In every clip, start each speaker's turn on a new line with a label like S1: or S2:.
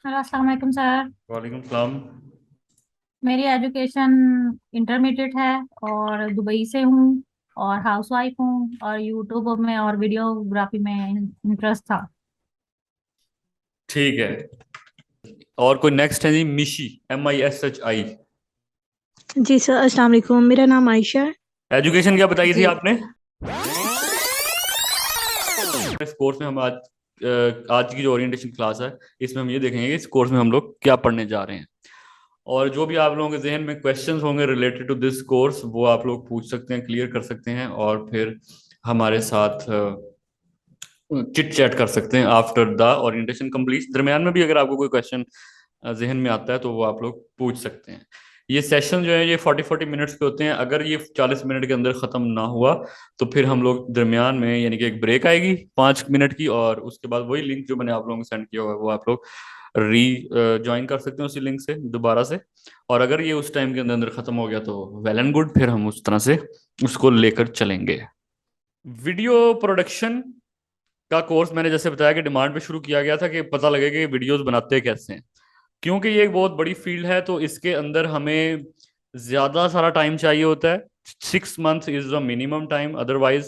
S1: Hello, अस्सलाम वालेकुम sir.
S2: वालेकुम सलाम।
S1: मेरी एजुकेशन इंटरमीडिएट है और दुबई से हूँ और हाउसवाइफ हूँ और यूट्यूब में और वीडियोग्राफी में इंटरेस्ट था।
S2: ठीक है। और कोई नेक्स्ट है जी? मिशी, MISHI।
S3: जी सर, अस्सलाम वालेकुम। मेरा नाम आयशा है।
S2: एजुकेशन क्या बताई थी
S3: जी।
S2: आपने? इस कोर्स में हम आज की जो ओरिएंटेशन क्लास है, इसमें हम ये देखेंगे कि इस कोर्स में हम लोग क्या पढ़ने जा रहे हैं। और जो भी आप लोगों के जहन में क्वेश्चंस होंगे रिलेटेड टू दिस कोर्स, वो आप लोग पूछ सकते हैं, क्लियर कर सकते हैं, और फिर हमारे साथ चिट चैट कर सकते हैं आफ्टर द ओरिएंटेशन कंप्लीट। दरमियान में भी अगर आपको कोई क्वेश्चन जहन में आता है तो वो आप लोग पूछ सकते हैं। ये सेशन जो है ये 40-40 मिनट्स के होते हैं। अगर ये 40 मिनट के अंदर ख़त्म ना हुआ तो फिर हम लोग दरमियान में, यानी कि एक ब्रेक आएगी 5 मिनट की, और उसके बाद वही लिंक जो मैंने आप लोगों को सेंड किया हुआ है वो आप लोग री ज्वाइन कर सकते हैं उसी लिंक से दोबारा से। और अगर ये उस टाइम के अंदर अंदर ख़त्म हो गया तो वेल एंड गुड, फिर हम उस तरह से उसको लेकर चलेंगे। वीडियो प्रोडक्शन का कोर्स मैंने जैसे बताया कि डिमांड पे शुरू किया गया था कि पता लगे कि वीडियोस बनाते कैसे हैं। क्योंकि ये एक बहुत बड़ी फील्ड है तो इसके अंदर हमें ज्यादा सारा टाइम चाहिए होता है। 6 month is the minimum time, otherwise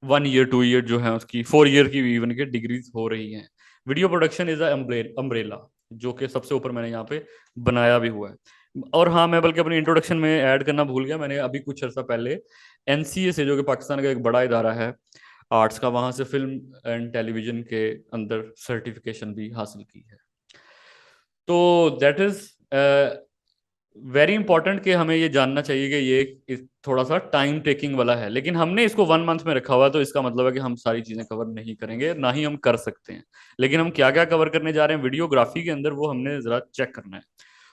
S2: 1 year 2 year जो है उसकी 4 ईयर की इवन के डिग्रीज हो रही हैं। वीडियो प्रोडक्शन इज अम्ब्रेला, जो कि सबसे ऊपर मैंने यहाँ पे बनाया भी हुआ है। और हाँ, मैं बल्कि अपनी इंट्रोडक्शन में ऐड करना भूल गया, मैंने अभी कुछ अर्सा पहले NCA से, जो कि पाकिस्तान का एक बड़ा इदारा है आर्ट्स का, वहां से फिल्म एंड टेलीविजन के अंदर सर्टिफिकेशन भी हासिल की है। तो दैट इज वेरी इंपॉर्टेंट कि हमें ये जानना चाहिए कि ये थोड़ा सा टाइम टेकिंग वाला है, लेकिन हमने इसको 1 मंथ में रखा हुआ है, तो इसका मतलब है कि हम सारी चीजें कवर नहीं करेंगे, ना ही हम कर सकते हैं। लेकिन हम क्या क्या कवर करने जा रहे हैं वीडियोग्राफी के अंदर, वो हमने जरा चेक करना है।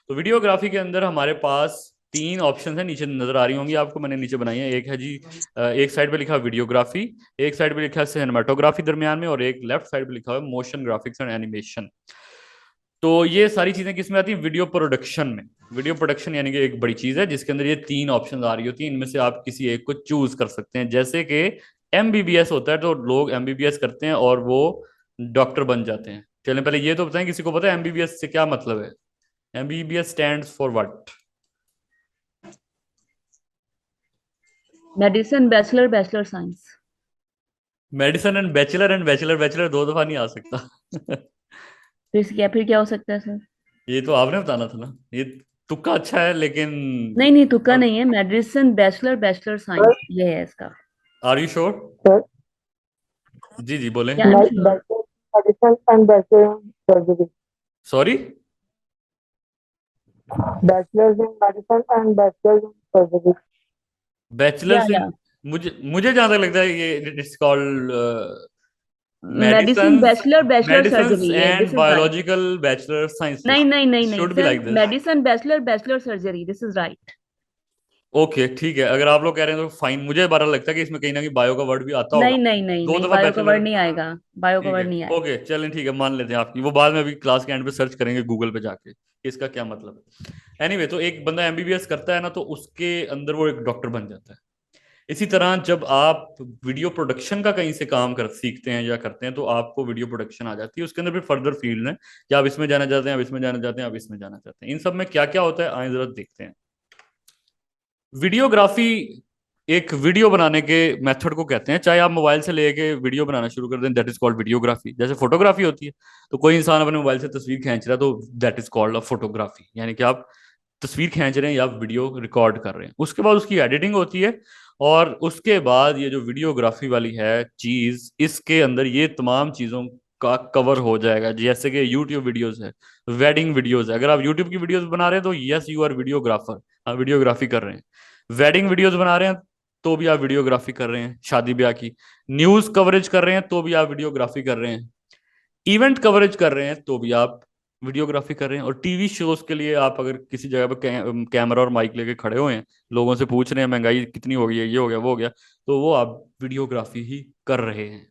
S2: तो वीडियोग्राफी के अंदर हमारे पास 3 ऑप्शन है, नीचे नजर आ रही होंगी आपको, मैंने नीचे बनाई है। एक है जी, एक साइड पे लिखा है वीडियोग्राफी, एक साइड पे लिखा है सिनेमाटोग्राफी दरमियान में, और एक लेफ्ट साइड पे लिखा है मोशन ग्राफिक्स एंड एनिमेशन। तो ये सारी चीजें किसमें आती है? वीडियो प्रोडक्शन में। वीडियो प्रोडक्शन यानी कि एक बड़ी चीज है जिसके अंदर ये 3 ऑप्शन आ रही होती है, इनमें से आप किसी एक को चूज कर सकते हैं। जैसे कि MBBS होता है, तो लोग MBBS करते हैं और वो डॉक्टर बन जाते हैं। चलें पहले ये तो बताएं, किसी को पता है MBBS से क्या मतलब है? MBBS stand for what?
S4: Medicine bachelor bachelor science.
S2: Medicine and bachelor, and bachelor bachelor दो दफा नहीं आ सकता।
S4: फिर क्या हो सकता है सर?
S2: ये तो आपने बताना था ना। ये तुक्का अच्छा है लेकिन।
S4: नहीं नहीं, तुक्का नहीं है। मेडिसिन बैचलर बैचलर साइंस ये है इसका।
S2: Are you sure?
S5: Sir,
S2: जी जी बोलें।
S4: क्या I am sure.
S5: bachelor medicine and bachelor in surgery.
S2: Sorry?
S5: Bachelor's in medicine and bachelor's in surgery.
S4: या
S2: बैचलर्स इन,
S4: या
S2: मुझे मुझे जहां तक लगता है ये it's called
S4: medicine
S2: medicine,
S4: bachelor bachelor
S2: medicine
S4: surgery ये this
S2: and
S4: is right.
S2: Biological bachelor sciences
S4: नहीं नहीं नहीं नहीं
S2: should be
S4: sir,
S2: like this.
S4: Medicine bachelor bachelor surgery this is right.
S2: Okay ठीक है, अगर आप लोग कह रहे हैं तो फाइन। मुझे बारा लगता है कि इसमें कहीं ना कहीं बायो का वर्ड भी आता होगा।
S4: नहीं नहीं नहीं
S2: दो
S4: नहीं,
S2: दफा
S4: बायो का
S2: बैचलर।
S4: वर्ड नहीं आएगा। बायो का
S2: ठीक है,
S4: वर्ड नहीं आएगा।
S2: ओके चलें, ठीक है, मान लेते हैं आपकी। वो बाद में अभी क्लास के एंड पे सर्च करेंगे गूगल पे जाके कि इसका क्या मतलब है। एनीवे, तो एक बंदा MBBS करता है ना, तो उसके अंदर वो एक डॉक्टर बन जाता है। इसी तरह जब आप वीडियो प्रोडक्शन का कहीं से काम कर सीखते हैं या करते हैं, तो आपको वीडियो प्रोडक्शन आ जाती है। उसके अंदर फिर फर्दर फील्ड है कि आप इसमें जाना चाहते हैं, आप इसमें जाना चाहते हैं, आप इसमें जाना चाहते हैं। इन सब में क्या क्या होता है आए जरा देखते हैं। वीडियोग्राफी एक वीडियो बनाने के मेथड को कहते हैं। चाहे आप मोबाइल से लेके वीडियो बनाना शुरू कर दें, दैट इज कॉल्ड वीडियोग्राफी। जैसे फोटोग्राफी होती है, तो कोई इंसान अपने मोबाइल से तस्वीर खींच रहा है, तो that is called a photography, यानी कि आप तस्वीर खींच रहे हैं या वीडियो रिकॉर्ड कर रहे हैं। उसके बाद उसकी एडिटिंग होती है, और उसके बाद ये जो वीडियोग्राफी वाली है चीज, इसके अंदर ये तमाम चीजों का कवर हो जाएगा। जैसे कि यूट्यूब वीडियोस है, वेडिंग वीडियोस है। अगर आप यूट्यूब की वीडियोस बना रहे हैं तो यस यू आर वीडियोग्राफर, आप वीडियोग्राफी कर रहे हैं। वेडिंग वीडियोस बना रहे हैं तो भी आप वीडियोग्राफी कर रहे हैं, शादी ब्याह की। न्यूज कवरेज कर रहे हैं तो भी आप वीडियोग्राफी कर रहे हैं। इवेंट कवरेज कर रहे हैं तो भी आप वीडियोग्राफी कर रहे हैं। और टीवी शोज के लिए आप अगर किसी जगह पर कैमरा और माइक लेके खड़े हुए हैं, लोगों से पूछ रहे हैं महंगाई कितनी हो गई है, ये हो गया वो हो गया, तो वो आप वीडियोग्राफी ही कर रहे हैं।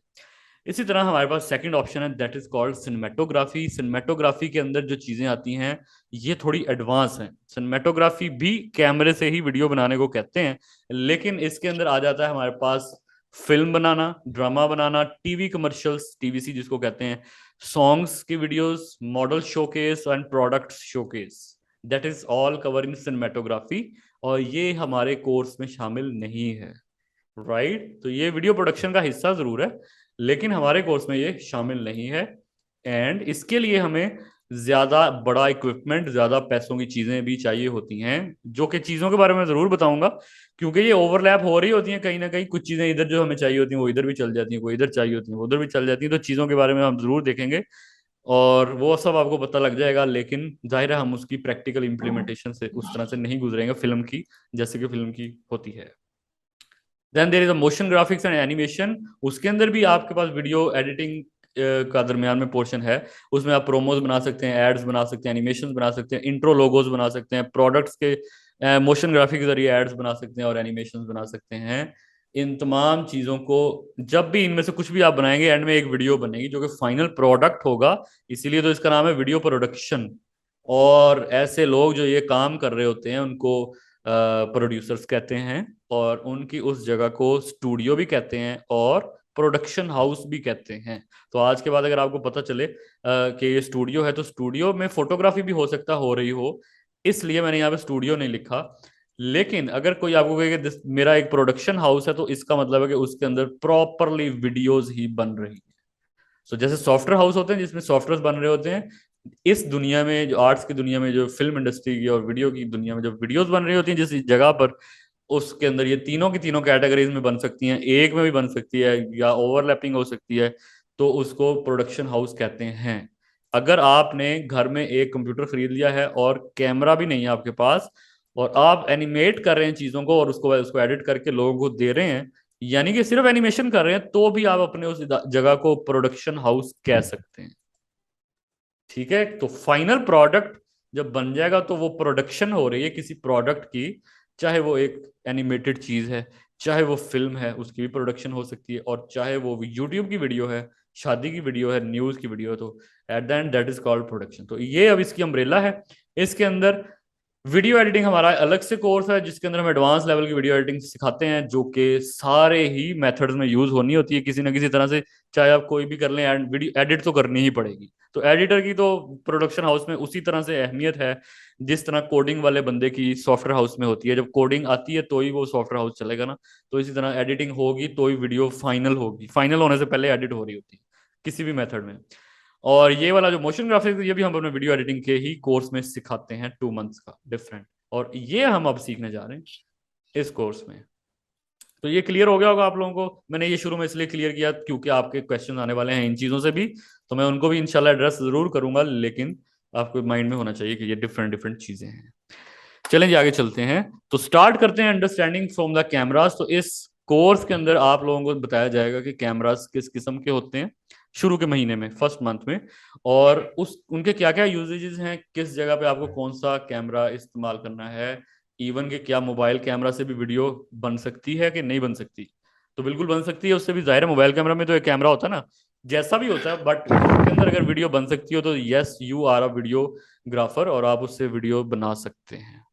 S2: इसी तरह हमारे पास सेकंड ऑप्शन है, that is called cinematography. Cinematography के अंदर जो चीजें आती हैं ये थोड़ी एडवांस हैं। सिनेमेटोग्राफी भी कैमरे से ही वीडियो बनाने को कहते हैं, लेकिन इसके अंदर आ जाता है हमारे पास फिल्म बनाना, ड्रामा बनाना, टीवी कमर्शियल्स, टीवीसी जिसको कहते हैं, सॉन्ग्स की videos, model showcase and product showcase, that is all cover in cinematography, और ये हमारे कोर्स में शामिल नहीं है। राइट तो ये वीडियो प्रोडक्शन का हिस्सा जरूर है, लेकिन हमारे कोर्स में ये शामिल नहीं है। एंड इसके लिए हमें ज्यादा बड़ा इक्विपमेंट, ज्यादा पैसों की चीजें भी चाहिए होती हैं, जो कि चीजों के बारे में जरूर बताऊंगा, क्योंकि ये ओवरलैप हो रही होती हैं कहीं ना कहीं। कुछ चीजें इधर जो हमें चाहिए होती हैं वो इधर भी चल जाती हैं, कोई इधर चाहिए होती है वो उधर भी चल जाती हैं, तो चीजों के बारे में हम जरूर देखेंगे और वो सब आपको पता लग जाएगा। लेकिन जाहिर है हम उसकी प्रैक्टिकल इम्प्लीमेंटेशन से उस तरह से नहीं गुजरेंगे फिल्म की, जैसे कि फिल्म की होती है। Then there is a motion graphics and animation, उसके अंदर भी आपके पास वीडियो एडिटिंग का दरमियान में पोर्शन है। उसमें आप प्रोमोज बना सकते हैं, एड्स बना सकते हैं, एनिमेशन बना सकते हैं, इंट्रो लोगोज बना सकते हैं, प्रोडक्ट्स के मोशन ग्राफिक के जरिए एड्स बना सकते हैं और एनिमेशन बना सकते हैं। इन तमाम चीजों को जब भी इनमें से कुछ भी आप बनाएंगे, एंड में एक वीडियो बनेगी जो कि फाइनल प्रोडक्ट होगा, इसीलिए तो इसका नाम है वीडियो प्रोडक्शन। और ऐसे लोग जो ये काम कर रहे होते हैं उनको प्रोड्यूसर्स कहते हैं, और उनकी उस जगह को स्टूडियो भी कहते हैं और प्रोडक्शन हाउस भी कहते हैं। तो आज के बाद अगर आपको पता चले कि ये स्टूडियो है, तो स्टूडियो में फोटोग्राफी भी हो सकता हो रही हो, इसलिए मैंने यहाँ पे स्टूडियो नहीं लिखा। लेकिन अगर कोई आपको कहे कि मेरा एक प्रोडक्शन हाउस है, तो इसका मतलब है कि उसके अंदर प्रॉपरली वीडियोज ही बन रही है। सो जैसे सॉफ्टवेयर हाउस होते हैं जिसमें सॉफ्टवेयर बन रहे होते हैं, इस दुनिया में, जो आर्ट्स की दुनिया में, जो फिल्म इंडस्ट्री की और वीडियो की दुनिया में जो वीडियोस बन रही होती हैं जिस जगह पर, उसके अंदर ये तीनों की तीनों कैटेगरीज में बन सकती हैं, एक में भी बन सकती है या ओवरलैपिंग हो सकती है, तो उसको प्रोडक्शन हाउस कहते हैं। अगर आपने घर में एक कंप्यूटर खरीद लिया है और कैमरा भी नहीं है आपके पास, और आप एनिमेट कर रहे हैं चीजों को और उसको उसको एडिट करके लोगों को दे रहे हैं, यानी कि सिर्फ एनिमेशन कर रहे हैं, तो भी आप अपने उस जगह को प्रोडक्शन हाउस कह सकते हैं। ठीक है, तो फाइनल प्रोडक्ट जब बन जाएगा तो वो प्रोडक्शन हो रही है किसी प्रोडक्ट की, चाहे वो एक एनिमेटेड चीज है, चाहे वो फिल्म है, उसकी भी प्रोडक्शन हो सकती है, और चाहे वो यूट्यूब की वीडियो है, शादी की वीडियो है, न्यूज की वीडियो है, तो at the end that is called production. तो ये अब इसकी अम्ब्रेला है। इसके अंदर वीडियो एडिटिंग हमारा अलग से कोर्स है जिसके अंदर हम एडवांस लेवल की वीडियो एडिटिंग सिखाते हैं, जो कि सारे ही मेथड्स में यूज होनी होती है किसी ना किसी तरह से, चाहे आप कोई भी कर लें, एंड वीडियो एडिट तो करनी ही पड़ेगी। तो एडिटर की तो प्रोडक्शन हाउस में उसी तरह से अहमियत है जिस तरह कोडिंग वाले बंदे की सॉफ्टवेयर हाउस में होती है। जब कोडिंग आती है तो ही वो सॉफ्टवेयर हाउस चलेगा ना, तो इसी तरह एडिटिंग होगी तो ही वीडियो फाइनल होगी, फाइनल होने से पहले एडिट हो रही होती है किसी भी मेथड में। और ये वाला जो मोशन ग्राफिक्स, ये भी हम अपने वीडियो एडिटिंग के ही कोर्स में सिखाते हैं, 2 मंथ्स का डिफरेंट, और ये हम अब सीखने जा रहे हैं इस कोर्स में। तो ये क्लियर हो गया होगा आप लोगों को। मैंने ये शुरू में इसलिए क्लियर किया क्योंकि आपके क्वेश्चन आने वाले हैं इन चीज़ों से भी, तो मैं उनको भी इंशाल्लाह एड्रेस जरूर करूंगा, लेकिन आपको माइंड में होना चाहिए कि ये डिफरेंट डिफरेंट चीज़ें हैं। चलें जी आगे चलते हैं, तो स्टार्ट करते हैं अंडरस्टैंडिंग फ्रॉम द कैमरास। तो इस कोर्स के अंदर आप लोगों को बताया जाएगा कि कैमरास किस किस्म के होते हैं शुरू के महीने में, फर्स्ट मंथ में, और उस उनके क्या क्या यूजेजेस हैं, किस जगह पे आपको कौन सा कैमरा इस्तेमाल करना है, इवन कि क्या मोबाइल कैमरा से भी वीडियो बन सकती है कि नहीं बन सकती। तो बिल्कुल बन सकती है, उससे भी जाहिर है मोबाइल कैमरा में तो एक कैमरा होता है ना, जैसा भी होता है, बट उसके अंदर अगर वीडियो बन सकती हो तो yes you are a videographer, और आप उससे वीडियो बना सकते हैं।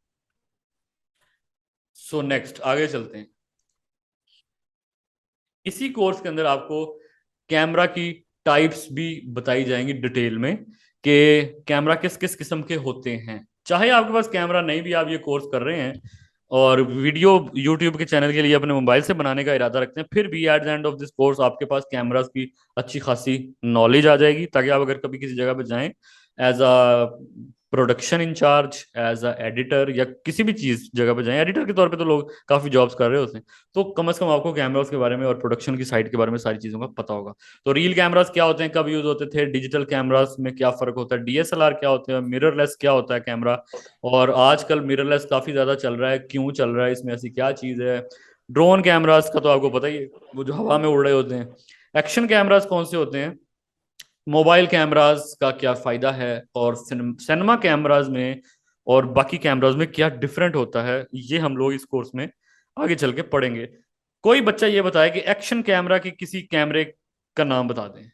S2: सो नेक्स्ट आगे चलते हैं। इसी कोर्स के अंदर आपको कैमरा की टाइप्स भी बताई जाएंगी डिटेल में, कि कैमरा किस किस किस्म के होते हैं। चाहे आपके पास कैमरा नहीं भी, आप ये कोर्स कर रहे हैं और वीडियो यूट्यूब के चैनल के लिए अपने मोबाइल से बनाने का इरादा रखते हैं, फिर भी at the end of this course आपके पास कैमरास की अच्छी खासी नॉलेज आ जाएगी, ताकि आप अगर कभी किसी जगह पर जाएं as a production incharge, as a editor, या किसी भी चीज जगह पे जाएं, एडिटर के तौर पे तो लोग काफी जॉब्स कर रहे होते हैं, तो कम से कम आपको कैमरास के बारे में और प्रोडक्शन की साइड के बारे में सारी चीजों का पता होगा। तो रील कैमरास क्या होते हैं, कब यूज होते थे, डिजिटल कैमरास में क्या फर्क होता है, डीएसएलआर क्या होते हैं, मिररलेस क्या होता है कैमरा, और आजकल मिररलेस काफी ज्यादा चल रहा है, क्यों चल रहा है, इसमें ऐसी क्या चीज है। ड्रोन कैमरास का तो आपको पता ही है, वो जो हवा में उड़ रहे होते हैं। एक्शन कैमरास कौन से होते हैं, मोबाइल कैमरास का क्या फायदा है, और सिनेमा कैमरास में और बाकी कैमरास में क्या डिफरेंट होता है, ये हम लोग इस कोर्स में आगे चल के पढ़ेंगे। कोई बच्चा ये बताए कि एक्शन कैमरा के किसी कैमरे का नाम बता दें।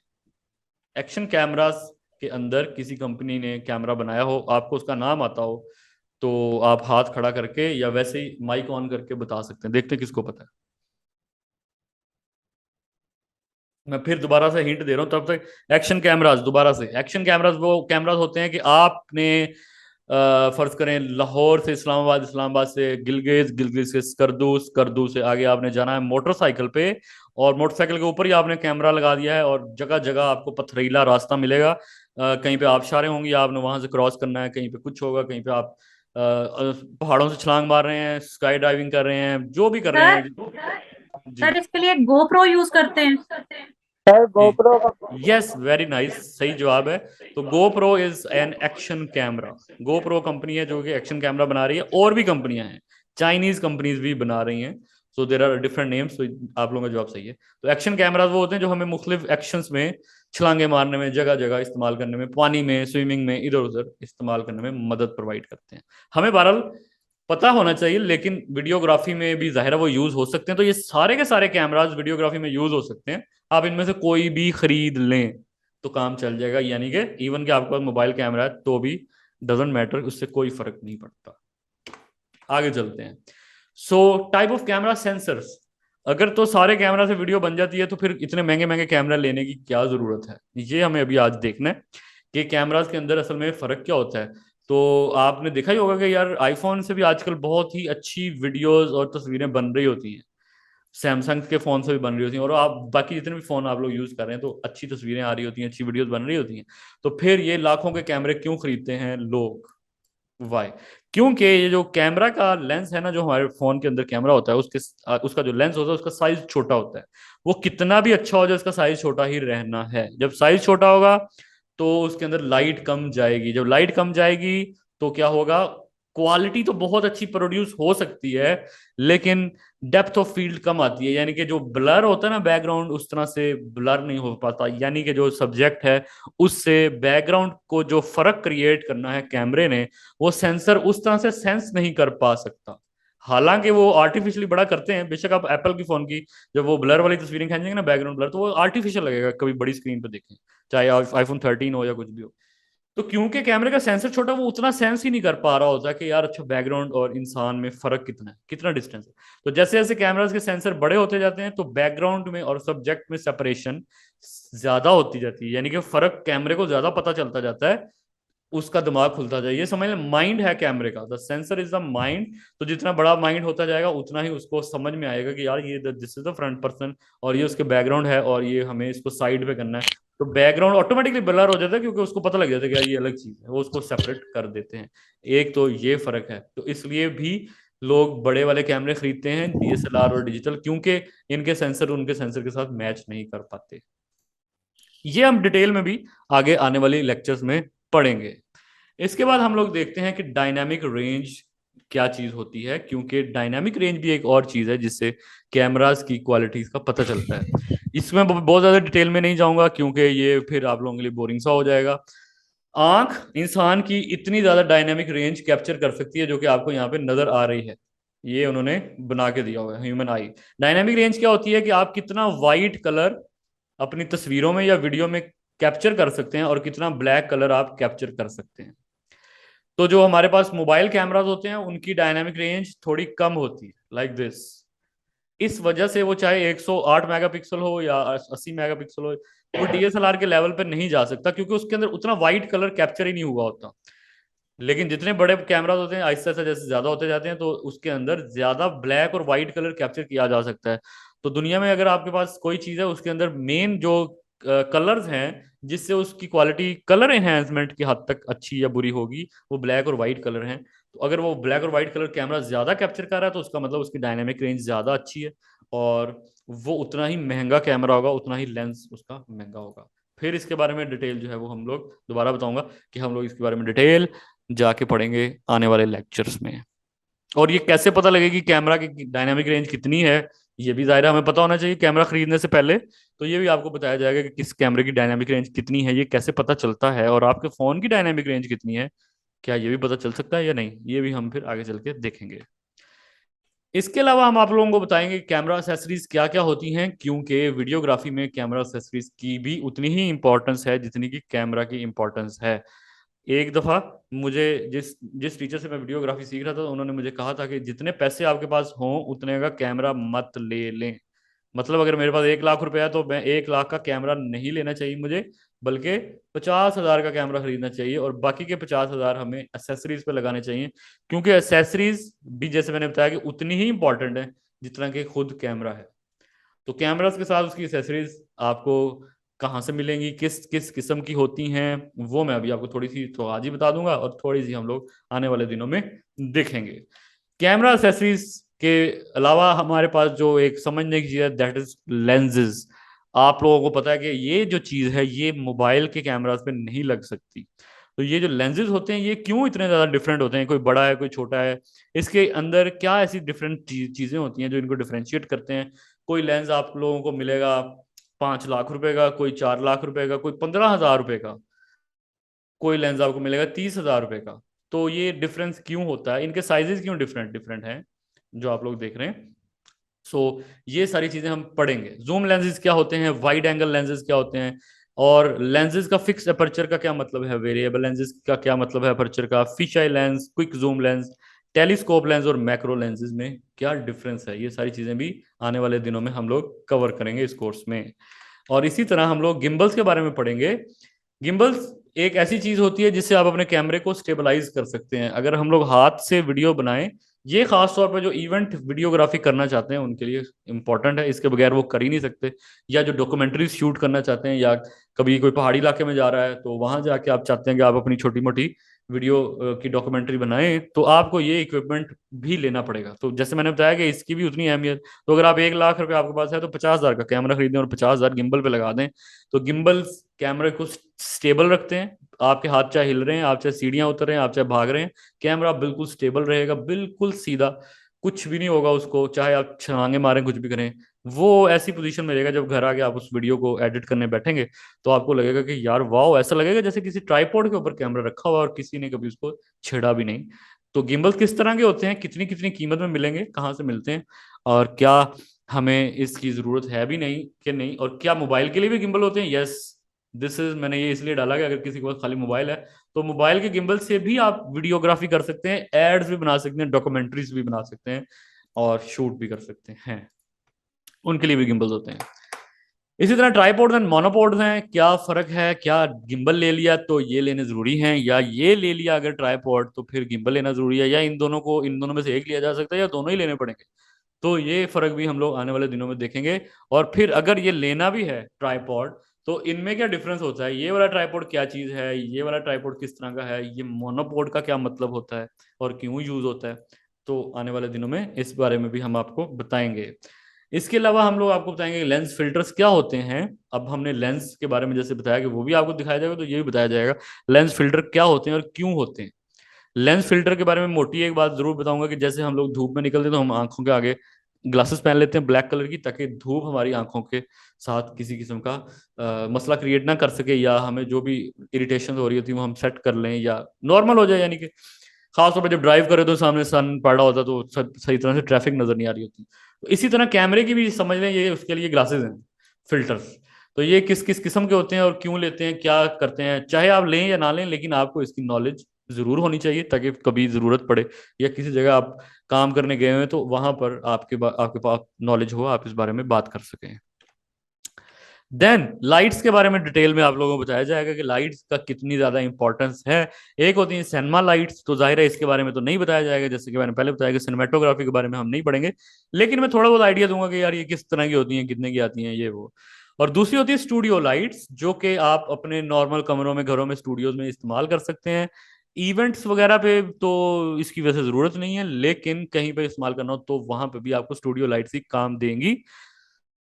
S2: एक्शन कैमरास के अंदर किसी कंपनी ने कैमरा बनाया हो, आपको उसका नाम आता हो, तो आप हाथ खड़ा करके या वैसे ही माइक ऑन करके बता सकते हैं। देखते हैं किसको पता है। मैं फिर दोबारा से हिंट दे रहा हूँ तब तक। एक्शन कैमरास, दोबारा से एक्शन कैमरास वो कैमरास होते हैं कि आपने फर्ज करें लाहौर से इस्लामाबाद, इस्लामाबाद से गिलगित, गिलगित से स्कर्दूस, स्कर्दू से आगे आपने जाना है मोटरसाइकिल पे, और मोटरसाइकिल के ऊपर ही आपने कैमरा लगा दिया है और जगह जगह आपको पथरीला रास्ता मिलेगा। कहीं पे आबशारें होंगी, आपने वहां से क्रॉस करना है, कहीं पे कुछ होगा, कहीं पे आप पहाड़ों से छलांग मार रहे हैं, स्काई डाइविंग कर रहे हैं, जो भी कर रहे
S1: सर
S2: हैं। जी
S1: सर इसके लिए गोप्रो यूज करते हैं।
S5: सर
S2: जी,
S5: गोप्रो का
S2: यस, वेरी नाइस, सही जवाब है। तो GoPro is an action camera. GoPro company है जो कि एक्शन कैमरा बना रही है, और भी कंपनियां हैं, चाइनीज कंपनीज भी बना रही हैं। सो देर आर डिफरेंट नेम्स। आप लोगों का जवाब सही है। तो एक्शन कैमराज वो होते हैं जो हमें मुख्तलिफ एक्शंस में, छलांगे मारने में, जगह जगह इस्तेमाल करने में, पानी में, स्विमिंग में, इधर उधर इस्तेमाल करने में मदद प्रोवाइड करते हैं। हमें बहरहाल पता होना चाहिए, लेकिन वीडियोग्राफी में भी जाहिर है वो यूज हो सकते हैं। तो ये सारे के सारे कैमराज वीडियोग्राफी में यूज हो सकते हैं। आप इनमें से कोई भी खरीद लें तो काम चल जाएगा, यानी कि इवन कि आपके पास मोबाइल कैमरा है तो भी डजेंट मैटर, उससे कोई फर्क नहीं पड़ता। आगे चलते हैं। So type of camera sensors. अगर तो सारे कैमरा से वीडियो बन जाती है तो फिर इतने महंगे महंगे कैमरा लेने की क्या जरूरत है, ये हमें अभी आज देखना है कि कैमरास के अंदर असल में फर्क क्या होता है। तो आपने देखा ही होगा कि यार आईफोन से भी आजकल बहुत ही अच्छी वीडियोस और तस्वीरें बन रही होती हैं, सैमसंग के फोन से भी बन रही होती हैं, और आप बाकी जितने भी फोन आप लोग यूज कर रहे हैं तो अच्छी तस्वीरें आ रही होती हैं, अच्छी वीडियोस बन रही होती हैं। तो फिर ये लाखों के कैमरे क्यों खरीदते हैं लोग? वाई? क्योंकि ये जो कैमरा का लेंस है ना, जो हमारे फोन के अंदर कैमरा होता है, उसका जो लेंस होता है उसका साइज छोटा होता है। वो कितना भी अच्छा हो जाए, उसका साइज छोटा ही रहना है। जब साइज छोटा होगा तो उसके अंदर लाइट कम जाएगी। जब लाइट कम जाएगी तो क्या होगा? क्वालिटी तो बहुत अच्छी प्रोड्यूस हो सकती है, लेकिन डेप्थ ऑफ फील्ड कम आती है, यानी कि जो ब्लर होता है ना बैकग्राउंड, उस तरह से ब्लर नहीं हो पाता। यानी कि जो सब्जेक्ट है उससे बैकग्राउंड को जो फर्क क्रिएट करना है कैमरे ने, वो सेंसर उस तरह से सेंस नहीं कर पा सकता। हालांकि वो आर्टिफिशियली बड़ा करते हैं। बेशक आप एप्पल की फोन की जब वो ब्लर वाली तस्वीरें खींचेंगे ना, बैकग्राउंड ब्लर, तो वो आर्टिफिशियल लगेगा कभी बड़ी स्क्रीन पर देखें, चाहे आईफोन 13 हो या कुछ भी हो। तो क्योंकि कैमरे का सेंसर छोटा, वो उतना सेंस ही नहीं कर पा रहा होता कि यार अच्छा बैकग्राउंड और इंसान में फर्क कितना है, कितना डिस्टेंस है। तो जैसे जैसे कैमरास के सेंसर बड़े होते जाते हैं तो बैकग्राउंड में और सब्जेक्ट में सेपरेशन ज्यादा होती जाती है, यानी कि फर्क कैमरे को ज्यादा पता चलता जाता है, उसका दिमाग खुलता जाए। ये समझ लें माइंड है कैमरे का, the sensor is the mind. तो जितना बड़ा माइंड होता जाएगा उतना ही उसको समझ में आएगा कि यार ये this is the front person, और ये उसके बैकग्राउंड है, और ये हमें इसको साइड पे करना है। तो बैकग्राउंड ऑटोमेटिकली ब्लर हो जाता है, क्योंकि उसको पता लग जाता है कि यार ये अलग चीज है, वो उसको सेपरेट कर देते हैं। एक तो ये फर्क है। तो इसलिए भी लोग बड़े वाले कैमरे खरीदते हैं, डीएसएलआर और डिजिटल, क्योंकि इनके सेंसर उनके सेंसर के साथ मैच नहीं कर पाते। ये हम डिटेल में भी आगे आने वाले लेक्चर्स में पढ़ेंगे। इसके बाद हम लोग देखते हैं कि डायनामिक रेंज क्या चीज होती है, क्योंकि डायनामिक रेंज भी एक और चीज है जिससे कैमरास की क्वालिटीज का पता चलता है। इसमें बहुत ज्यादा डिटेल में नहीं जाऊंगा क्योंकि ये फिर आप लोगों के लिए बोरिंग सा हो जाएगा। आंख इंसान की इतनी ज्यादा डायनामिक रेंज कैप्चर कर सकती है जो कि आपको यहाँ पे नजर आ रही है, ये उन्होंने बना के दिया हुआ है, ह्यूमन आई। डायनामिक रेंज क्या होती है कि आप कितना वाइट कलर अपनी तस्वीरों में या वीडियो में कैप्चर कर सकते हैं और कितना ब्लैक कलर आप कैप्चर कर सकते हैं। तो जो हमारे पास मोबाइल कैमरास होते हैं उनकी डायनामिक रेंज थोड़ी कम होती है, लाइक दिस। इस वजह से वो चाहे 108 मेगापिक्सल हो या 80 मेगापिक्सल हो, वो डीएसएलआर के लेवल पे नहीं जा सकता, क्योंकि उसके अंदर उतना वाइट कलर कैप्चर ही नहीं हुआ होता। लेकिन जितने बड़े कैमरास होते हैं आहिस्ता आहिस्ता जैसे ज्यादा होते जाते हैं तो उसके अंदर ज्यादा ब्लैक और व्हाइट कलर कैप्चर किया जा सकता है। तो दुनिया में अगर आपके पास कोई चीज है उसके अंदर मेन जो कलर्स हैं जिससे उसकी क्वालिटी कलर एनहेंसमेंट की हद तक अच्छी या बुरी होगी, वो ब्लैक और व्हाइट कलर हैं। तो अगर वो ब्लैक और व्हाइट कलर कैमरा ज्यादा कैप्चर कर रहा है तो उसका मतलब उसकी डायनेमिक रेंज ज्यादा अच्छी है, और वो उतना ही महंगा कैमरा होगा, उतना ही लेंस उसका महंगा होगा। फिर इसके बारे में डिटेल जो है वो हम लोग दोबारा बताऊंगा कि हम लोग इसके बारे में डिटेल जाके पढ़ेंगे आने वाले लेक्चर्स में। और ये कैसे पता लगेगी कैमरा की डायनामिक रेंज कितनी है, ये भी जाहिर है हमें पता होना चाहिए कैमरा खरीदने से पहले। तो ये भी आपको बताया जाएगा कि किस कैमरे की डायनामिक रेंज कितनी है, ये कैसे पता चलता है, और आपके फोन की डायनामिक रेंज कितनी है, क्या ये भी पता चल सकता है या नहीं, ये भी हम फिर आगे चल के देखेंगे। इसके अलावा हम आप लोगों को बताएंगे कैमरा एक्सेसरीज क्या क्या होती हैं, क्योंकि वीडियोग्राफी में कैमरा एक्सेसरीज की भी उतनी ही इंपॉर्टेंस है जितनी की कैमरा की इंपॉर्टेंस है। एक दफा मुझे जिस जिस टीचर से मैं वीडियोग्राफी सीख रहा था, उन्होंने मुझे कहा था कि जितने पैसे आपके पास हों उतने का कैमरा मत ले लें, मतलब अगर मेरे पास 1 लाख रुपया है तो मैं 1 लाख का कैमरा नहीं लेना चाहिए मुझे, बल्कि 50,000 का कैमरा खरीदना चाहिए, और बाकी के 50,000 हमें एसेसरीज पे लगाने चाहिए, क्योंकि एसेसरीज भी जैसे मैंने बताया कि उतनी ही इंपॉर्टेंट है जितना कि खुद कैमरा है। तो कैमरास के साथ उसकी एसेसरीज आपको कहाँ से मिलेंगी, किस किस किस्म की होती हैं, वो मैं अभी आपको थोड़ी सी तो आज ही बता दूंगा, और थोड़ी सी हम लोग आने वाले दिनों में देखेंगे। कैमरा एसेसरीज के अलावा हमारे पास जो एक समझने की चीज है, दैट इज लेंसेज। आप लोगों को पता है कि ये जो चीज है ये मोबाइल के कैमरास पे नहीं लग सकती। तो ये जो लेंसेज होते हैं ये क्यों इतने ज्यादा डिफरेंट होते हैं, कोई बड़ा है कोई छोटा है, इसके अंदर क्या ऐसी डिफरेंट चीजें होती हैं जो इनको डिफरेंशिएट करते हैं। कोई लेंस आप लोगों को मिलेगा 5 लाख रुपए का, कोई 4 लाख रुपए का, कोई 15,000 रुपए का, कोई लेंस आपको मिलेगा 30,000 रुपए का। तो ये डिफरेंस क्यों होता है, इनके साइजेस क्यों डिफरेंट डिफरेंट हैं जो आप लोग देख रहे हैं। सो ये सारी चीजें हम पढ़ेंगे। जूम लेंसेज क्या होते हैं, वाइड एंगल लेंसेज क्या होते हैं, और लेंसेज का फिक्स अपर्चर का क्या मतलब है, वेरिएबल लेंसेज का क्या मतलब है अपर्चर का, fish eye lens, quick zoom lens, telescope lens और मैक्रो लेंसेज में क्या डिफरेंस है, ये सारी चीजें भी आने वाले दिनों में हम लोग कवर करेंगे इस कोर्स में। और इसी तरह हम लोग गिम्बल्स के बारे में पढ़ेंगे। गिम्बल्स एक ऐसी चीज होती है जिससे आप अपने कैमरे को स्टेबलाइज कर सकते हैं। अगर हम लोग हाथ से वीडियो बनाएं, ये खास तौर पर जो इवेंट वीडियोग्राफी करना चाहते हैं उनके लिए इंपॉर्टेंट है, इसके बगैर वो कर ही नहीं सकते। या जो डॉक्यूमेंट्री शूट करना चाहते हैं, या कभी कोई पहाड़ी इलाके में जा रहा है तो वहां जाके आप चाहते हैं कि आप अपनी छोटी मोटी वीडियो की डॉक्यूमेंट्री बनाएं, तो आपको ये इक्विपमेंट भी लेना पड़ेगा। तो जैसे मैंने बताया कि इसकी भी उतनी अहमियत। तो अगर आप 1 लाख रुपए आपके पास है तो 50,000 का कैमरा खरीदें और 50,000 गिम्बल पे लगा दें। तो गिम्बल कैमरे को स्टेबल रखते हैं, आपके हाथ चाहे हिल रहे हैं, आप चाहे सीढ़ियां उतर रहे हैं, आप चाहे भाग रहे हैं, कैमरा बिल्कुल स्टेबल रहेगा, बिल्कुल सीधा, कुछ भी नहीं होगा उसको, चाहे आप छलांगे मारें कुछ भी करें, वो ऐसी पोजीशन में रहेगा। जब घर आके आप उस वीडियो को एडिट करने बैठेंगे तो आपको लगेगा कि यार वाह, ऐसा लगेगा जैसे किसी ट्राइपॉड के ऊपर कैमरा रखा हुआ और किसी ने कभी उसको छेड़ा भी नहीं। तो गिम्बल किस तरह के होते हैं, कितनी कितनी कीमत में मिलेंगे, कहाँ से मिलते हैं, और क्या हमें इसकी जरूरत है भी नहीं कि नहीं, और क्या मोबाइल के लिए भी गिम्बल होते हैं। यस, दिस इज, मैंने ये इसलिए डाला कि अगर किसी के पास खाली मोबाइल है तो मोबाइल के गिम्बल से भी आप वीडियोग्राफी कर सकते हैं, एड्स भी बना सकते हैं, डॉक्यूमेंट्रीज भी बना सकते हैं, और शूट भी कर सकते हैं। उनके लिए भी गिम्बल्स होते हैं। इसी तरह ट्राइपॉड्स एंड मोनोपॉड्स हैं, क्या फर्क है, क्या गिम्बल ले लिया तो ये लेने जरूरी है, या ये ले लिया अगर ट्राइपॉड तो फिर गिम्बल लेना जरूरी है, या इन दोनों में से एक लिया जा सकता है, या दोनों ही लेने पड़ेंगे। तो ये फर्क भी हम लोग आने वाले दिनों में देखेंगे। और फिर अगर ये लेना भी है ट्राइपॉड तो इनमें क्या डिफरेंस होता है, ये वाला ट्राइपॉड क्या चीज है, ये वाला ट्राइपॉड किस तरह का है, ये मोनोपॉड का क्या मतलब होता है और क्यों यूज होता है, तो आने वाले दिनों में इस बारे में भी हम आपको बताएंगे। इसके अलावा हम लोग आपको बताएंगे लेंस फिल्टर्स क्या होते हैं। अब हमने लेंस के बारे में जैसे बताया कि वो भी आपको दिखाया जाएगा, तो ये भी बताया जाएगा लेंस फिल्टर क्या होते हैं और क्यों होते हैं। लेंस फिल्टर के बारे में मोटी एक बात जरूर बताऊंगा कि जैसे हम लोग धूप में निकलते हैं तो हम आंखों के आगे ग्लासेस पहन लेते हैं ब्लैक कलर की, ताकि धूप हमारी आंखों के साथ किसी किस्म का मसला क्रिएट ना कर सके, या हमें जो भी इरिटेशन हो रही होती है वो हम सेट कर लें या नॉर्मल हो जाए। यानी कि खासतौर पर जब ड्राइव करें तो सामने सन पड़ रहा होता है तो सही तरह से ट्रैफिक नजर नहीं आ रही होती। तो इसी तरह कैमरे की भी समझ लें, ये उसके लिए ग्लासेस हैं फिल्टर्स। तो ये किस किस किस्म के होते हैं और क्यों लेते हैं, क्या करते हैं, चाहे आप लें या ना लें, लेकिन आपको इसकी नॉलेज जरूर होनी चाहिए, ताकि कभी जरूरत पड़े या किसी जगह आप काम करने गए हुए तो वहां पर आपके पास नॉलेज हो, आप इस बारे में बात कर सकें। देन लाइट्स के बारे में डिटेल में आप लोगों को बताया जाएगा कि लाइट्स का कितनी ज्यादा इंपॉर्टेंस है। एक होती है सिनेमा लाइट्स, तो जाहिर है इसके बारे में तो नहीं बताया जाएगा, जैसे कि मैंने पहले बताया कि सिनेमेटोग्राफी के बारे में हम नहीं पढ़ेंगे, लेकिन मैं थोड़ा बहुत आइडिया दूंगा कि यार ये किस तरह की होती हैं, कितने की आती हैं, ये वो। और दूसरी होती है स्टूडियो लाइट्स, जो कि आप अपने नॉर्मल कमरों में, घरों में, स्टूडियोज में इस्तेमाल कर सकते हैं। इवेंट्स वगैरह पे तो इसकी वैसे जरूरत नहीं है, लेकिन कहीं पे इस्तेमाल करना हो तो वहां पे भी आपको स्टूडियो लाइट्स ही काम देंगी।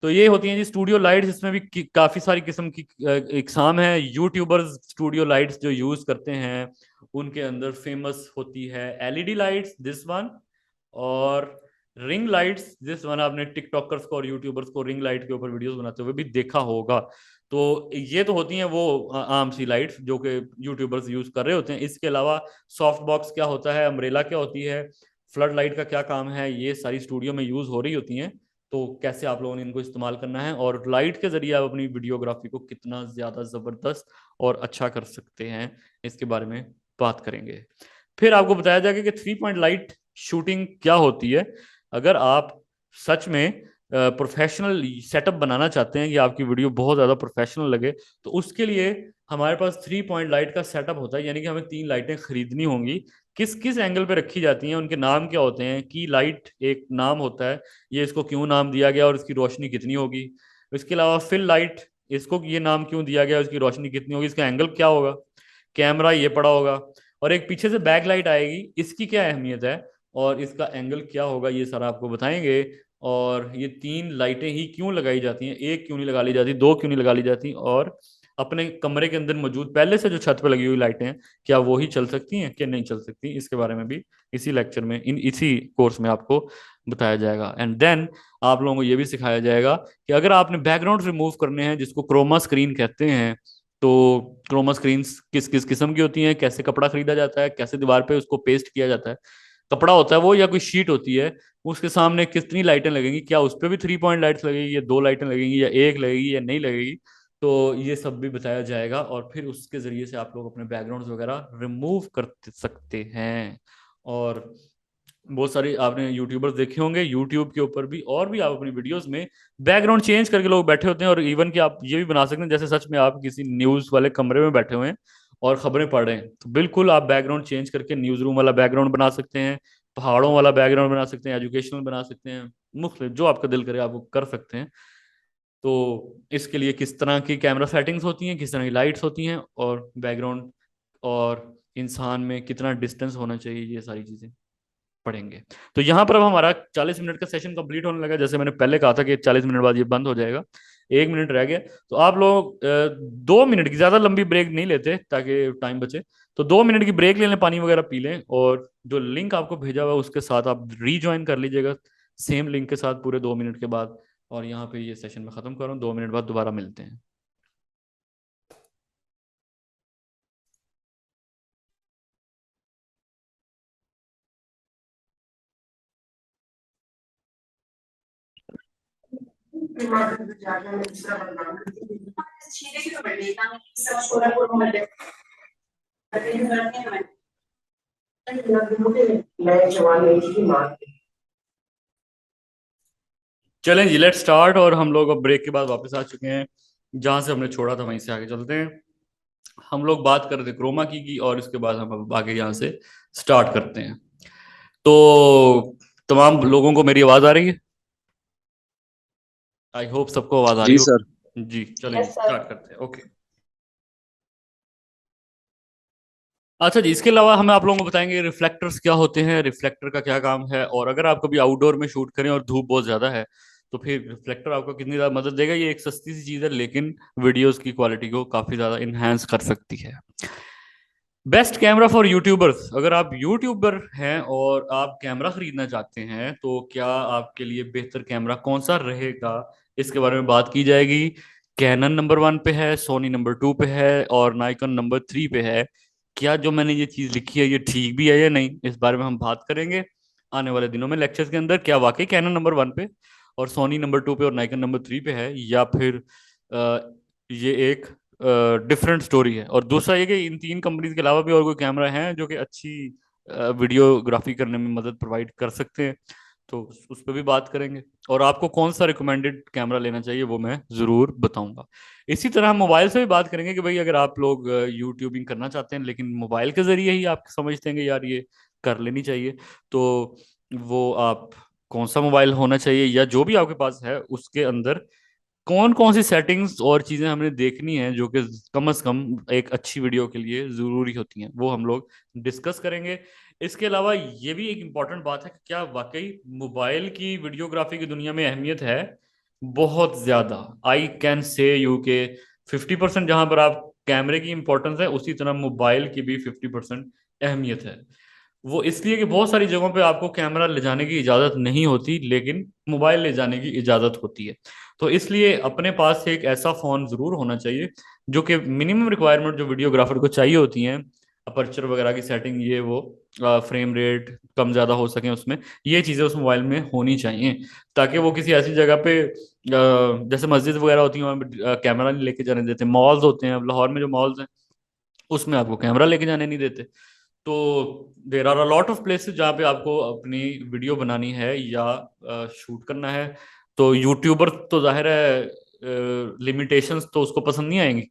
S2: तो ये होती हैं जी स्टूडियो लाइट्स, इसमें भी काफी सारी किस्म की इकसाम है। यूट्यूबर्स स्टूडियो लाइट्स जो यूज करते हैं उनके अंदर फेमस होती है एलईडी लाइट्स, दिस वन, और रिंग लाइट्स, दिस वन। आपने टिकटॉकर्स को और यूट्यूबर्स को रिंग लाइट के ऊपर वीडियोस बनाते हुए भी देखा होगा। तो ये तो होती हैं वो आम सी लाइट्स जो कि यूट्यूबर्स यूज कर रहे होते हैं। इसके अलावा सॉफ्ट बॉक्स क्या होता है, अम्ब्रेला क्या होती है, फ्लड लाइट का क्या काम है, ये सारी स्टूडियो में यूज हो रही होती हैं। तो कैसे आप लोगों ने इनको इस्तेमाल करना है और लाइट के जरिए आप अपनी वीडियोग्राफी को कितना ज्यादा जबरदस्त और अच्छा कर सकते हैं, इसके बारे में बात करेंगे। फिर आपको बताया जाएगा कि 3 पॉइंट लाइट शूटिंग क्या होती है। अगर आप सच में प्रोफेशनल सेटअप बनाना चाहते हैं कि आपकी वीडियो बहुत ज़्यादा प्रोफेशनल लगे, तो उसके लिए हमारे पास 3 पॉइंट लाइट का सेटअप होता है, यानी कि हमें 3 लाइटें खरीदनी होंगी। किस किस एंगल पे रखी जाती हैं, उनके नाम क्या होते हैं, की लाइट एक नाम होता है, ये इसको क्यों नाम दिया गया और इसकी रोशनी कितनी होगी। इसके अलावा फिल लाइट, इसको ये नाम क्यों दिया गया, इसकी रोशनी कितनी होगी, इसका एंगल क्या होगा, कैमरा ये पड़ा होगा, और एक पीछे से बैक लाइट आएगी, इसकी क्या अहमियत है और इसका एंगल क्या होगा, ये सारा आपको बताएंगे। और ये 3 लाइटें ही क्यों लगाई जाती हैं, एक क्यों नहीं लगा ली जाती, दो क्यों नहीं लगा ली जाती, और अपने कमरे के अंदर मौजूद पहले से जो छत पे लगी हुई लाइटें हैं क्या वो ही चल सकती हैं कि नहीं चल सकती, इसके बारे में भी इसी लेक्चर में इसी कोर्स में आपको बताया जाएगा। एंड देन आप लोगों को ये भी सिखाया जाएगा कि अगर आपने बैकग्राउंड रिमूव करने हैं, जिसको क्रोमा स्क्रीन कहते हैं, तो क्रोमा स्क्रीन किस किस किस्म की होती हैं, कैसे कपड़ा खरीदा जाता है, कैसे दीवार पे उसको पेस्ट किया जाता है, कपड़ा होता है वो या कोई शीट होती है, उसके सामने कितनी लाइटें लगेंगी, क्या उस पर भी 3 पॉइंट लाइट्स लगेगी या 2 लाइटें लगेंगी या एक लगेगी या नहीं लगेगी, तो ये सब भी बताया जाएगा। और फिर उसके जरिए से आप लोग अपने बैकग्राउंड्स वगैरह रिमूव कर सकते हैं। और बहुत सारे आपने यूट्यूबर्स देखे होंगे, यूट्यूब के ऊपर भी और भी आप अपनी वीडियोस में बैकग्राउंड चेंज करके लोग बैठे होते हैं, और इवन कि आप ये भी बना सकते हैं जैसे सच में आप किसी न्यूज़ वाले कमरे में बैठे हुए हैं और खबरें पढ़ रहे हैं, तो बिल्कुल आप बैकग्राउंड चेंज करके न्यूज़ रूम वाला बैकग्राउंड बना सकते हैं, पहाड़ों वाला बैकग्राउंड बना सकते हैं, एजुकेशनल बना सकते हैं, मुख्तलिफ जो आपका दिल करे आप वो कर सकते हैं। तो इसके लिए किस तरह की कैमरा सेटिंग्स होती हैं, किस तरह की लाइट्स होती हैं, और बैकग्राउंड और इंसान में कितना डिस्टेंस होना चाहिए, ये सारी चीज़ें पढ़ेंगे। तो यहाँ पर अब हमारा 40 मिनट का सेशन कंप्लीट होने लगा, जैसे मैंने पहले कहा था कि 40 मिनट बाद ये बंद हो जाएगा, 1 मिनट रह गया। तो आप लोग 2 मिनट की, ज्यादा लंबी ब्रेक नहीं लेते ताकि टाइम बचे, तो 2 मिनट की ब्रेक ले लें, पानी वगैरह पी लें, और जो लिंक आपको भेजा हुआ है उसके साथ आप रीज्वाइन कर लीजिएगा सेम लिंक के साथ पूरे 2 मिनट के बाद। और यहाँ पे ये सेशन में खत्म करूँ, 2 मिनट बाद दोबारा मिलते हैं। चलें जी, लेट स्टार्ट। और हम लोग अब ब्रेक के बाद वापस आ चुके हैं, जहां से हमने छोड़ा था वहीं से आगे चलते हैं। हम लोग बात कर रहे थे क्रोमा की, और इसके बाद हम अब आगे यहाँ से स्टार्ट करते हैं। तो तमाम लोगों को मेरी आवाज आ रही है? आई होप सबको आवाज आ रही
S6: जी
S2: हो।
S6: सर।
S2: जी चलें स्टार्ट करते हैं। ओके, अच्छा जी, इसके अलावा हम आप लोगों को बताएंगे रिफ्लेक्टर्स क्या होते हैं, रिफ्लेक्टर का क्या काम है, और अगर आप कभी आउटडोर में शूट करें और धूप बहुत ज्यादा है तो फिर रिफ्लेक्टर आपको कितनी ज्यादा मदद देगा। ये एक सस्ती सी चीज है लेकिन वीडियोस की क्वालिटी को काफी ज्यादा इनहेंस कर सकती है। बेस्ट कैमरा फॉर यूट्यूबर्स, अगर आप यूट्यूबर हैं और आप कैमरा खरीदना चाहते हैं तो क्या आपके लिए बेहतर कैमरा कौन सा रहेगा, इसके बारे में बात की जाएगी। कैनन नंबर 1 पे है, सोनी नंबर 2 पे है, और नाइकन नंबर 3 पे है। क्या जो मैंने ये चीज लिखी है ये ठीक भी है या नहीं, इस बारे में हम बात करेंगे आने वाले दिनों में लेक्चर्स के अंदर। क्या वाकई कैनन नंबर 1 पे और सोनी नंबर 2 पे और नाइकन नंबर 3 पे है, या फिर ये एक डिफरेंट स्टोरी है। और दूसरा ये कि इन 3 कंपनीज के अलावा भी और कोई कैमरा है जो कि अच्छी वीडियोग्राफी करने में मदद प्रोवाइड कर सकते हैं, तो उस पर भी बात करेंगे। और आपको कौन सा रिकमेंडेड कैमरा लेना चाहिए वो मैं ज़रूर बताऊंगा। इसी तरह हम मोबाइल से भी बात करेंगे कि भाई अगर आप लोग यूट्यूबिंग करना चाहते हैं लेकिन मोबाइल के ज़रिए ही आप समझते हैं कि यार ये कर लेनी चाहिए, तो वो आप कौन सा मोबाइल होना चाहिए, या जो भी आपके पास है उसके अंदर कौन कौन सी सेटिंग्स और चीजें हमने देखनी है जो कि कम से कम एक अच्छी वीडियो के लिए जरूरी होती हैं, वो हम लोग डिस्कस करेंगे। इसके अलावा ये भी एक इम्पॉर्टेंट बात है कि क्या वाकई मोबाइल की वीडियोग्राफी की दुनिया में अहमियत है, बहुत ज्यादा। आई कैन से यू के 50% जहां पर आप कैमरे की इंपॉर्टेंस है, उसी तरह मोबाइल की भी 50% अहमियत है। वो इसलिए कि बहुत सारी जगहों पे आपको कैमरा ले जाने की इजाजत नहीं होती लेकिन मोबाइल ले जाने की इजाजत होती है। तो इसलिए अपने पास एक ऐसा फोन जरूर होना चाहिए जो कि मिनिमम रिक्वायरमेंट जो वीडियोग्राफर को चाहिए होती हैं, अपर्चर वगैरह की सेटिंग, ये वो फ्रेम रेट कम ज्यादा हो सके उसमें, ये चीजें उस मोबाइल में होनी चाहिए, ताकि वो किसी ऐसी जगह पे जैसे मस्जिद वगैरह होती है वहाँ कैमरा नहीं लेके जाने देते, मॉल्स होते हैं, अब लाहौर में जो मॉल्स हैं उसमें आपको कैमरा लेके जाने नहीं देते। तो there are a lot of places जहाँ पे आपको अपनी वीडियो बनानी है या शूट करना है, तो यूट्यूबर तो जाहिर है लिमिटेशंस तो उसको पसंद नहीं आएंगी।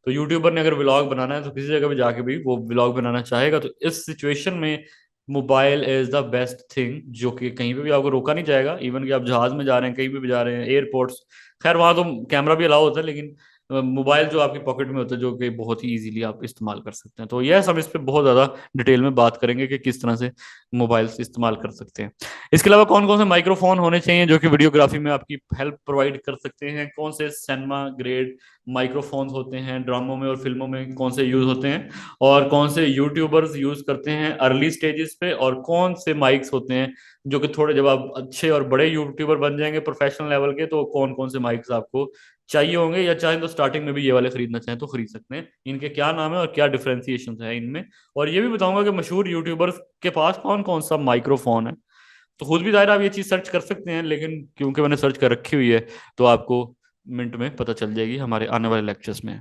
S2: तो यूट्यूबर ने अगर व्लॉग बनाना है तो किसी जगह पे जाके भी वो व्लॉग बनाना चाहेगा। तो इस सिचुएशन में mobile is the best thing, जो कि कहीं पे भी आपको रोका नहीं जाएगा। इवन कि आप जहाज में जा रहे हैं, कहीं पे भी जा रहे हैं, एयरपोर्ट्स, खैर वहां तो कैमरा भी अलाउ होता है, लेकिन मोबाइल जो आपकी पॉकेट में होता है, जो कि बहुत ही इजीली आप इस्तेमाल कर सकते हैं। तो यह हम इस पे बहुत ज्यादा डिटेल में बात करेंगे कि किस तरह से मोबाइल से इस्तेमाल कर सकते हैं। इसके अलावा कौन कौन से माइक्रोफोन होने चाहिए जो कि वीडियोग्राफी में आपकी हेल्प प्रोवाइड कर सकते हैं, कौन से सिनेमा ग्रेड माइक्रोफोन्स होते हैं ड्रामों में और फिल्मों में कौन से यूज होते हैं, और कौन से यूट्यूबर्स यूज करते हैं अर्ली स्टेजेस पे, और कौन से माइक्स होते हैं जो कि थोड़े जब आप अच्छे और बड़े यूट्यूबर बन जाएंगे प्रोफेशनल लेवल के, तो कौन कौन से माइक्स आपको चाहिए होंगे, या चाहे तो स्टार्टिंग में भी ये वाले खरीदना चाहें तो खरीद सकते हैं। इनके क्या नाम है और क्या डिफरेंशिएशन है इनमें, और ये भी बताऊंगा कि मशहूर यूट्यूबर्स के पास कौन कौन सा माइक्रोफोन है। तो खुद भी दायरा आप ये चीज सर्च कर सकते हैं, लेकिन क्योंकि मैंने सर्च कर रखी हुई है तो आपको मिनट में पता चल जाएगी हमारे आने वाले लेक्चर्स में।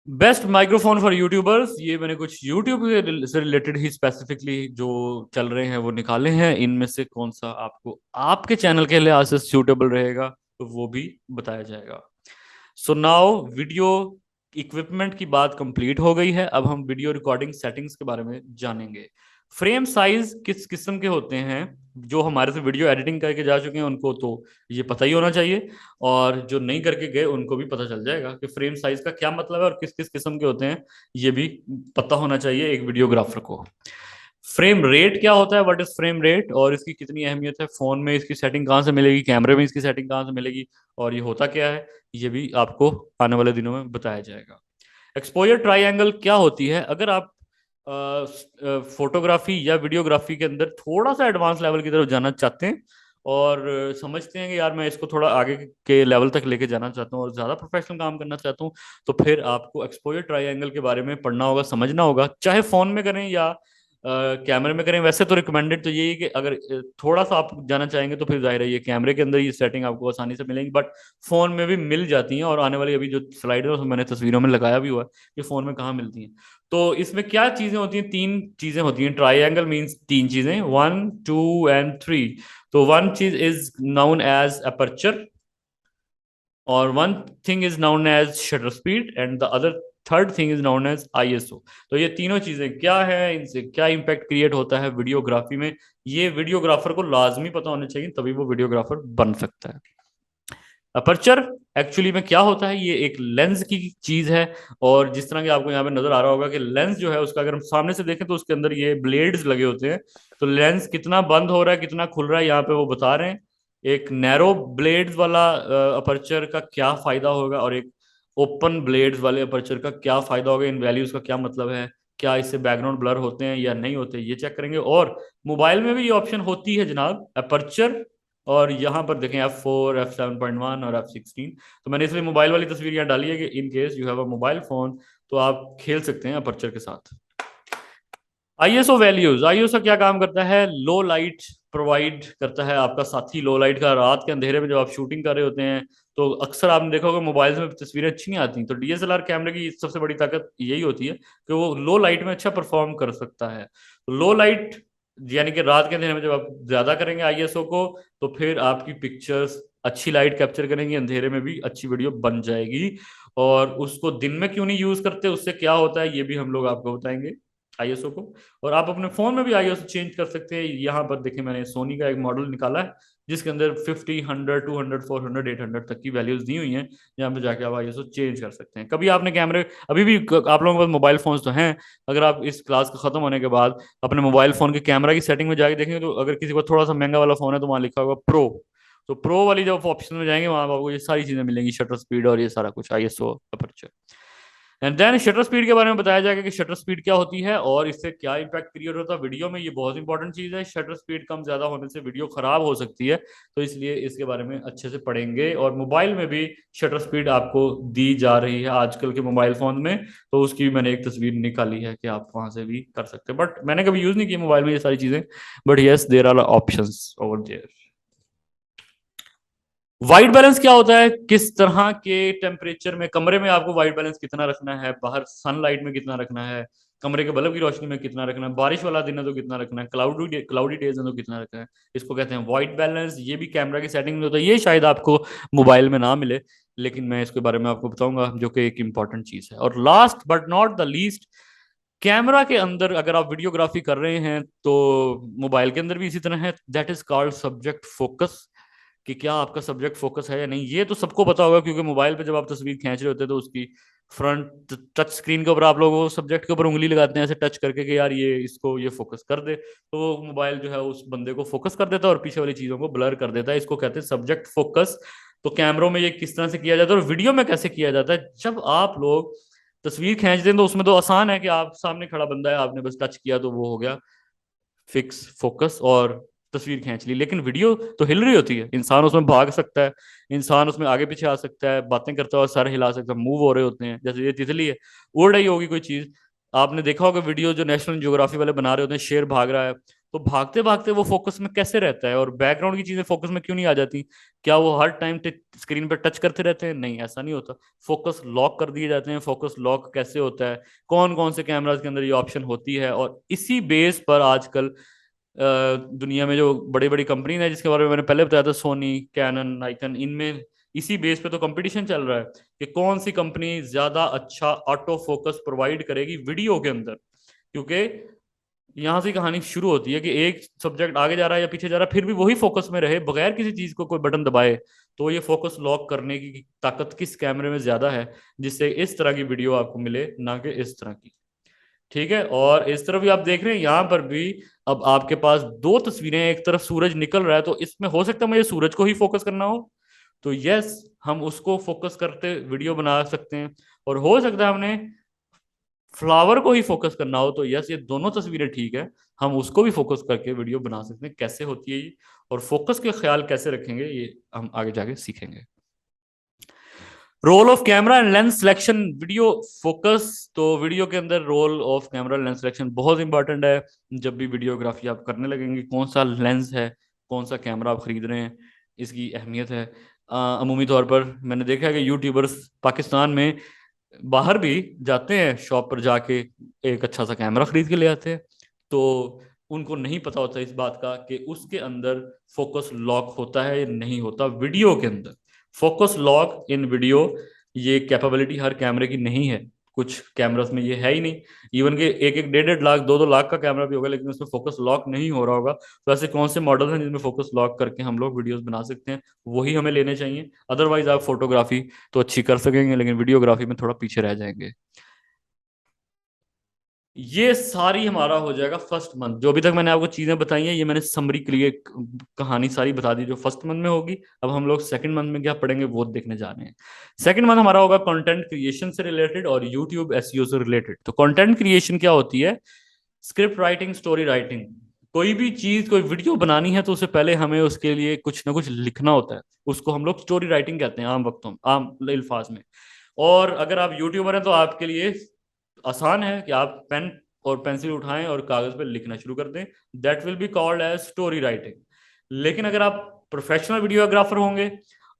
S2: बेस्ट माइक्रोफोन फॉर यूट्यूबर्स, ये मैंने कुछ यूट्यूब से रिलेटेड ही स्पेसिफिकली जो चल रहे हैं वो निकाले हैं। इनमें से कौन सा आपको आपके चैनल के लिहाज से सूटेबल रहेगा तो वो भी बताया जाएगा। सो नाउ वीडियो इक्विपमेंट की बात कंप्लीट हो गई है। अब हम वीडियो रिकॉर्डिंग सेटिंग्स के बारे में जानेंगे। फ्रेम साइज किस किस्म के होते हैं, जो हमारे से वीडियो एडिटिंग करके जा चुके हैं उनको तो ये पता ही होना चाहिए, और जो नहीं करके गए उनको भी पता चल जाएगा कि फ्रेम साइज का क्या मतलब है और किस किस किस्म के होते हैं, ये भी पता होना चाहिए एक वीडियोग्राफर को। फ्रेम रेट क्या होता है, व्हाट इज फ्रेम रेट, और इसकी कितनी अहमियत है, फोन में इसकी सेटिंग कहाँ से मिलेगी, कैमरे में इसकी सेटिंग कहाँ से मिलेगी, और ये होता क्या है, ये भी आपको आने वाले दिनों में बताया जाएगा। एक्सपोजर ट्राइंगल क्या होती है, अगर आप फोटोग्राफी या वीडियोग्राफी के अंदर थोड़ा सा एडवांस लेवल की तरफ जाना चाहते हैं और समझते हैं कि यार मैं इसको थोड़ा आगे के लेवल तक लेके जाना चाहता हूँ और ज्यादा प्रोफेशनल काम करना चाहता हूँ, तो फिर आपको एक्सपोजर ट्राइंगल के बारे में पढ़ना होगा, समझना होगा, चाहे फोन में करें या कैमरे में करें। वैसे तो रिकमेंडेड तो यही है कि अगर थोड़ा सा आप जाना चाहेंगे तो फिर जाहिर है ये कैमरे के अंदर ये सेटिंग आपको आसानी से मिलेंगी, बट फोन में भी मिल जाती हैं, और आने वाली अभी जो स्लाइड है उसमें मैंने तस्वीरों में लगाया भी हुआ है कि फोन में कहाँ मिलती हैं। तो इसमें क्या चीजें होती हैं, तीन चीजें होती हैं। ट्राइंगल मींस तीन चीजें, 1 2 एंड 3। तो वन चीज इज नाउन एज अपर्चर, और one thing is known as shutter speed, and the other third thing is known as ISO. तो ये तीनों चीजें क्या है, इनसे क्या इंपैक्ट क्रिएट होता है वीडियोग्राफी में, ये वीडियोग्राफर को लाजमी पता होना चाहिए, तभी वो वीडियोग्राफर बन सकता है। अपर्चर एक्चुअली में क्या होता है, ये एक लेंस की चीज है, और जिस तरह के आपको यहाँ पे नजर आ रहा होगा कि लेंस जो है उसका अगर हम सामने से देखें तो उसके अंदर ये ब्लेड्स लगे होते हैं। तो लेंस कितना बंद हो रहा है कितना खुल रहा है यहाँ पे वो बता रहे हैं। एक नैरो ब्लेड्स वाला अपर्चर का क्या फायदा होगा, और एक ओपन ब्लेड्स वाले अपर्चर का क्या फायदा होगा, इन वैल्यूज का क्या मतलब है, क्या इससे बैकग्राउंड ब्लर होते हैं या नहीं होते, ये चेक करेंगे। और मोबाइल में भी ये ऑप्शन होती है जनाब, अपर्चर, और यहाँ पर देखें F4 F7.1 और F16। तो मैंने इसलिए मोबाइल वाली तस्वीर यहाँ डाली है कि in case you have a mobile phone तो आप खेल सकते हैं अपर्चर के साथ। आईएसओ वैल्यूज, आईएसओ क्या काम करता है, लो लाइट प्रोवाइड करता है आपका साथी। लो लाइट का रात के अंधेरे में जब आप शूटिंग कर रहे होते हैं तो अक्सर आपने देखा होगा मोबाइल में तस्वीरें अच्छी नहीं आती, तो डीएसएलआर कैमरे की सबसे बड़ी ताकत यही होती है कि वो लो लाइट में अच्छा परफॉर्म कर सकता है। तो लो लाइट यानी कि रात के अंधेरे में जब आप ज्यादा करेंगे आईएसओ को तो फिर आपकी पिक्चर्स अच्छी लाइट कैप्चर करेंगी, अंधेरे में भी अच्छी वीडियो बन जाएगी। और उसको दिन में क्यों नहीं यूज करते, उससे क्या होता है ये भी हम लोग आपको बताएंगे आईएसओ को। और आप अपने फोन में भी आईएसओ चेंज कर सकते हैं। यहाँ पर देखिए मैंने सोनी का एक मॉडल निकाला है जिसके अंदर 50, 100, 200, 400, 800 तक की वैल्यूज दी हुई हैं, जहाँ पे जाके आप आईएसओ चेंज कर सकते हैं। कभी आपने कैमरे, अभी भी आप लोगों के पास मोबाइल फोन्स तो हैं, अगर आप इस क्लास का खत्म होने के बाद अपने मोबाइल फोन के कैमरा की सेटिंग में जाके देखेंगे तो अगर किसी को थोड़ा सा महंगा वाला फोन है तो वहाँ लिखा होगा प्रो। तो प्रो वाली जब ऑप्शन में जाएंगे वहां आपको ये सारी चीजें मिलेंगी, शटर स्पीड और ये सारा कुछ, ISO, aperture. And then shutter speed के बारे में बताया जाएगा कि शटर स्पीड क्या होती है और इससे क्या इम्पैक्ट क्रिएट होता है वीडियो में। ये बहुत इंपॉर्टेंट चीज है, शटर स्पीड कम ज्यादा होने से वीडियो खराब हो सकती है, तो इसलिए इसके बारे में अच्छे से पढ़ेंगे। और मोबाइल में भी शटर स्पीड आपको दी जा रही है आजकल के मोबाइल फोन में, तो उसकी मैंने एक तस्वीर निकाली है कि आप वहां से भी कर सकते हैं, बट मैंने कभी यूज नहीं की मोबाइल में ये सारी चीजें, but yes there are options over there. White balance क्या होता है, किस तरह के टेम्परेचर में कमरे में आपको वाइट बैलेंस कितना रखना है, बाहर सनलाइट में कितना रखना है, कमरे के बल्ब की रोशनी में कितना रखना है, बारिश वाला दिन है तो कितना रखना है, क्लाउडी डेज है तो कितना रखना है। इसको कहते हैं व्हाइट बैलेंस। ये भी कैमरा की सेटिंग में होता है, ये शायद आपको मोबाइल में ना मिले, लेकिन मैं इसके बारे में आपको बताऊंगा, जो कि एक इंपॉर्टेंट चीज है। और last but not the least, camera के अंदर अगर आप वीडियोग्राफी कर रहे हैं तो मोबाइल के अंदर भी इसी तरह है, that is called subject focus. कि क्या आपका सब्जेक्ट फोकस है या नहीं, ये तो सबको पता होगा, क्योंकि मोबाइल पे जब आप तस्वीर खींच रहे होते हैं तो उसकी फ्रंट टच स्क्रीन के ऊपर आप लोग वो सब्जेक्ट के ऊपर उंगली लगाते हैं ऐसे टच करके कि यार ये इसको ये फोकस कर दे, तो वो मोबाइल जो है उस बंदे को फोकस कर देता है और पीछे वाली चीजों को ब्लर कर देता है। इसको कहते हैं सब्जेक्ट फोकस। तो कैमरों में ये किस तरह से किया जाता है और वीडियो में कैसे किया जाता है, जब आप लोग तस्वीर खींचते हैं तो उसमें तो आसान है कि आप सामने खड़ा बंदा है, आपने बस टच किया तो वो हो गया फिक्स फोकस और तस्वीर खींच ली। लेकिन वीडियो तो हिल रही होती है, इंसान उसमें भाग सकता है, इंसान उसमें आगे पीछे आ सकता है, बातें करता हुआ सर हिला सकता है, मूव हो रहे होते हैं, जैसे ये तितली है उड़ रही होगी कोई चीज। आपने देखा होगा वीडियो जो नेशनल ज्योग्राफी वाले बना रहे होते हैं, शेर भाग रहा है, तो भागते भागते वो फोकस में कैसे रहता है और बैकग्राउंड की चीजें फोकस में क्यों नहीं आ जाती? क्या वो हर टाइम स्क्रीन पर टच करते रहते हैं? नहीं, ऐसा नहीं होता। फोकस लॉक कर दिए जाते हैं। फोकस लॉक कैसे होता है, कौन कौन से कैमराज के अंदर ये ऑप्शन होती है, और इसी बेस पर आजकल दुनिया में जो बड़ी बड़ी कंपनी है जिसके बारे में मैंने पहले बताया था, सोनी, कैनन, नाइकन, इनमें इसी बेस पे तो कंपटीशन चल रहा है कि कौन सी कंपनी ज्यादा अच्छा ऑटो फोकस प्रोवाइड करेगी वीडियो के अंदर। क्योंकि यहां से कहानी शुरू होती है कि एक सब्जेक्ट आगे जा रहा है या पीछे जा रहा है, फिर भी वही फोकस में रहे बगैर किसी चीज को कोई बटन दबाए, तो ये फोकस लॉक करने की ताकत किस कैमरे में ज्यादा है, जिससे इस तरह की वीडियो आपको मिले, ना कि इस तरह की। ठीक है, और इस तरफ भी आप देख रहे हैं, यहां पर भी अब आपके पास दो तस्वीरें, एक तरफ सूरज निकल रहा है, तो इसमें हो सकता है मुझे सूरज को ही फोकस करना हो, तो यस हम उसको फोकस करते वीडियो बना सकते हैं। और हो सकता है हमने फ्लावर को ही फोकस करना हो, तो यस ये दोनों तस्वीरें ठीक है, हम उसको भी फोकस करके वीडियो बना सकते हैं। कैसे होती है ये और फोकस के ख्याल कैसे रखेंगे, ये हम आगे जाके सीखेंगे। Role of camera and lens selection video focus. तो वीडियो के अंदर role of camera lens selection बहुत इंपॉर्टेंट है। जब भी वीडियोग्राफी आप करने लगेंगे, कौन सा लेंस है, कौन सा कैमरा आप खरीद रहे हैं, इसकी अहमियत है। अमूमी तौर पर मैंने देखा है कि यूट्यूबर्स पाकिस्तान में बाहर भी जाते हैं, शॉप पर जाके एक अच्छा सा कैमरा खरीद के ले आते हैं, तो उनको नहीं पता होता इस बात का कि उसके अंदर फोकस लॉक होता है या नहीं होता। वीडियो के अंदर फोकस लॉक इन वीडियो, ये कैपेबिलिटी हर कैमरे की नहीं है, कुछ कैमरास में ये है ही नहीं। इवन के एक एक 1.5 लाख 2-2 लाख का कैमरा भी होगा, लेकिन उसमें फोकस लॉक नहीं हो रहा होगा। तो ऐसे कौन से मॉडल हैं जिनमें फोकस लॉक करके हम लोग वीडियोस बना सकते हैं, वही हमें लेने चाहिए। अदरवाइज आप फोटोग्राफी तो अच्छी कर सकेंगे, लेकिन वीडियोग्राफी में थोड़ा पीछे रह जाएंगे। ये सारी हमारा हो जाएगा फर्स्ट मंथ। जो अभी तक मैंने आपको चीजें बताई हैं, ये मैंने समरी के लिए कहानी सारी बता दी जो फर्स्ट मंथ में होगी। अब हम लोग सेकंड मंथ में क्या पढ़ेंगे वो देखने जा रहे हैं। सेकंड मंथ हमारा होगा कंटेंट क्रिएशन से रिलेटेड और यूट्यूब एसईओ से रिलेटेड। तो कंटेंट क्रिएशन क्या होती है? Script writing, story writing. कोई भी चीज, कोई वीडियो बनानी है तो उससे पहले हमें उसके लिए कुछ ना कुछ लिखना होता है, उसको हम लोग स्टोरी राइटिंग कहते हैं आम वक्तों में, आम अल्फाज में। और अगर आप यूट्यूबर हैं तो आपके लिए आसान है कि आप पेन और पेंसिल उठाएं और कागज पर लिखना शुरू कर दें, that will be called as story writing. लेकिन अगर आप प्रोफेशनल वीडियोग्राफर होंगे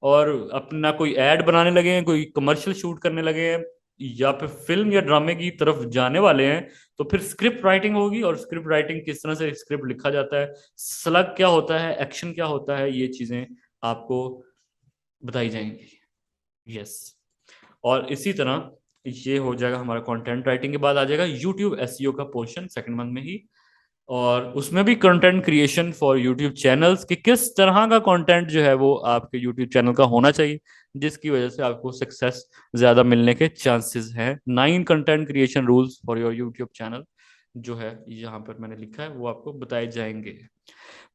S2: और अपना कोई एड बनाने लगे हैं, कोई कमर्शियल शूट करने लगे हैं, या फिर फिल्म या ड्रामे की तरफ जाने वाले हैं, तो फिर स्क्रिप्ट राइटिंग होगी। और स्क्रिप्ट राइटिंग किस तरह से स्क्रिप्ट लिखा जाता है, स्लग क्या होता है, एक्शन क्या होता है, ये चीजें आपको बताई जाएंगी। यस, और इसी तरह ये हो जाएगा हमारा कंटेंट राइटिंग। के बाद आ जाएगा यूट्यूब एसईओ का पोर्शन सेकंड मंथ में ही, और उसमें भी content creation for YouTube channels कि किस तरह का कंटेंट जो है वो आपके यूट्यूब चैनल का होना चाहिए, जिसकी वजह से आपको सक्सेस ज्यादा मिलने के चांसेस हैं। 9 content creation rules for your YouTube channel जो है यहाँ पर मैंने लिखा है, वो आपको बताए जाएंगे।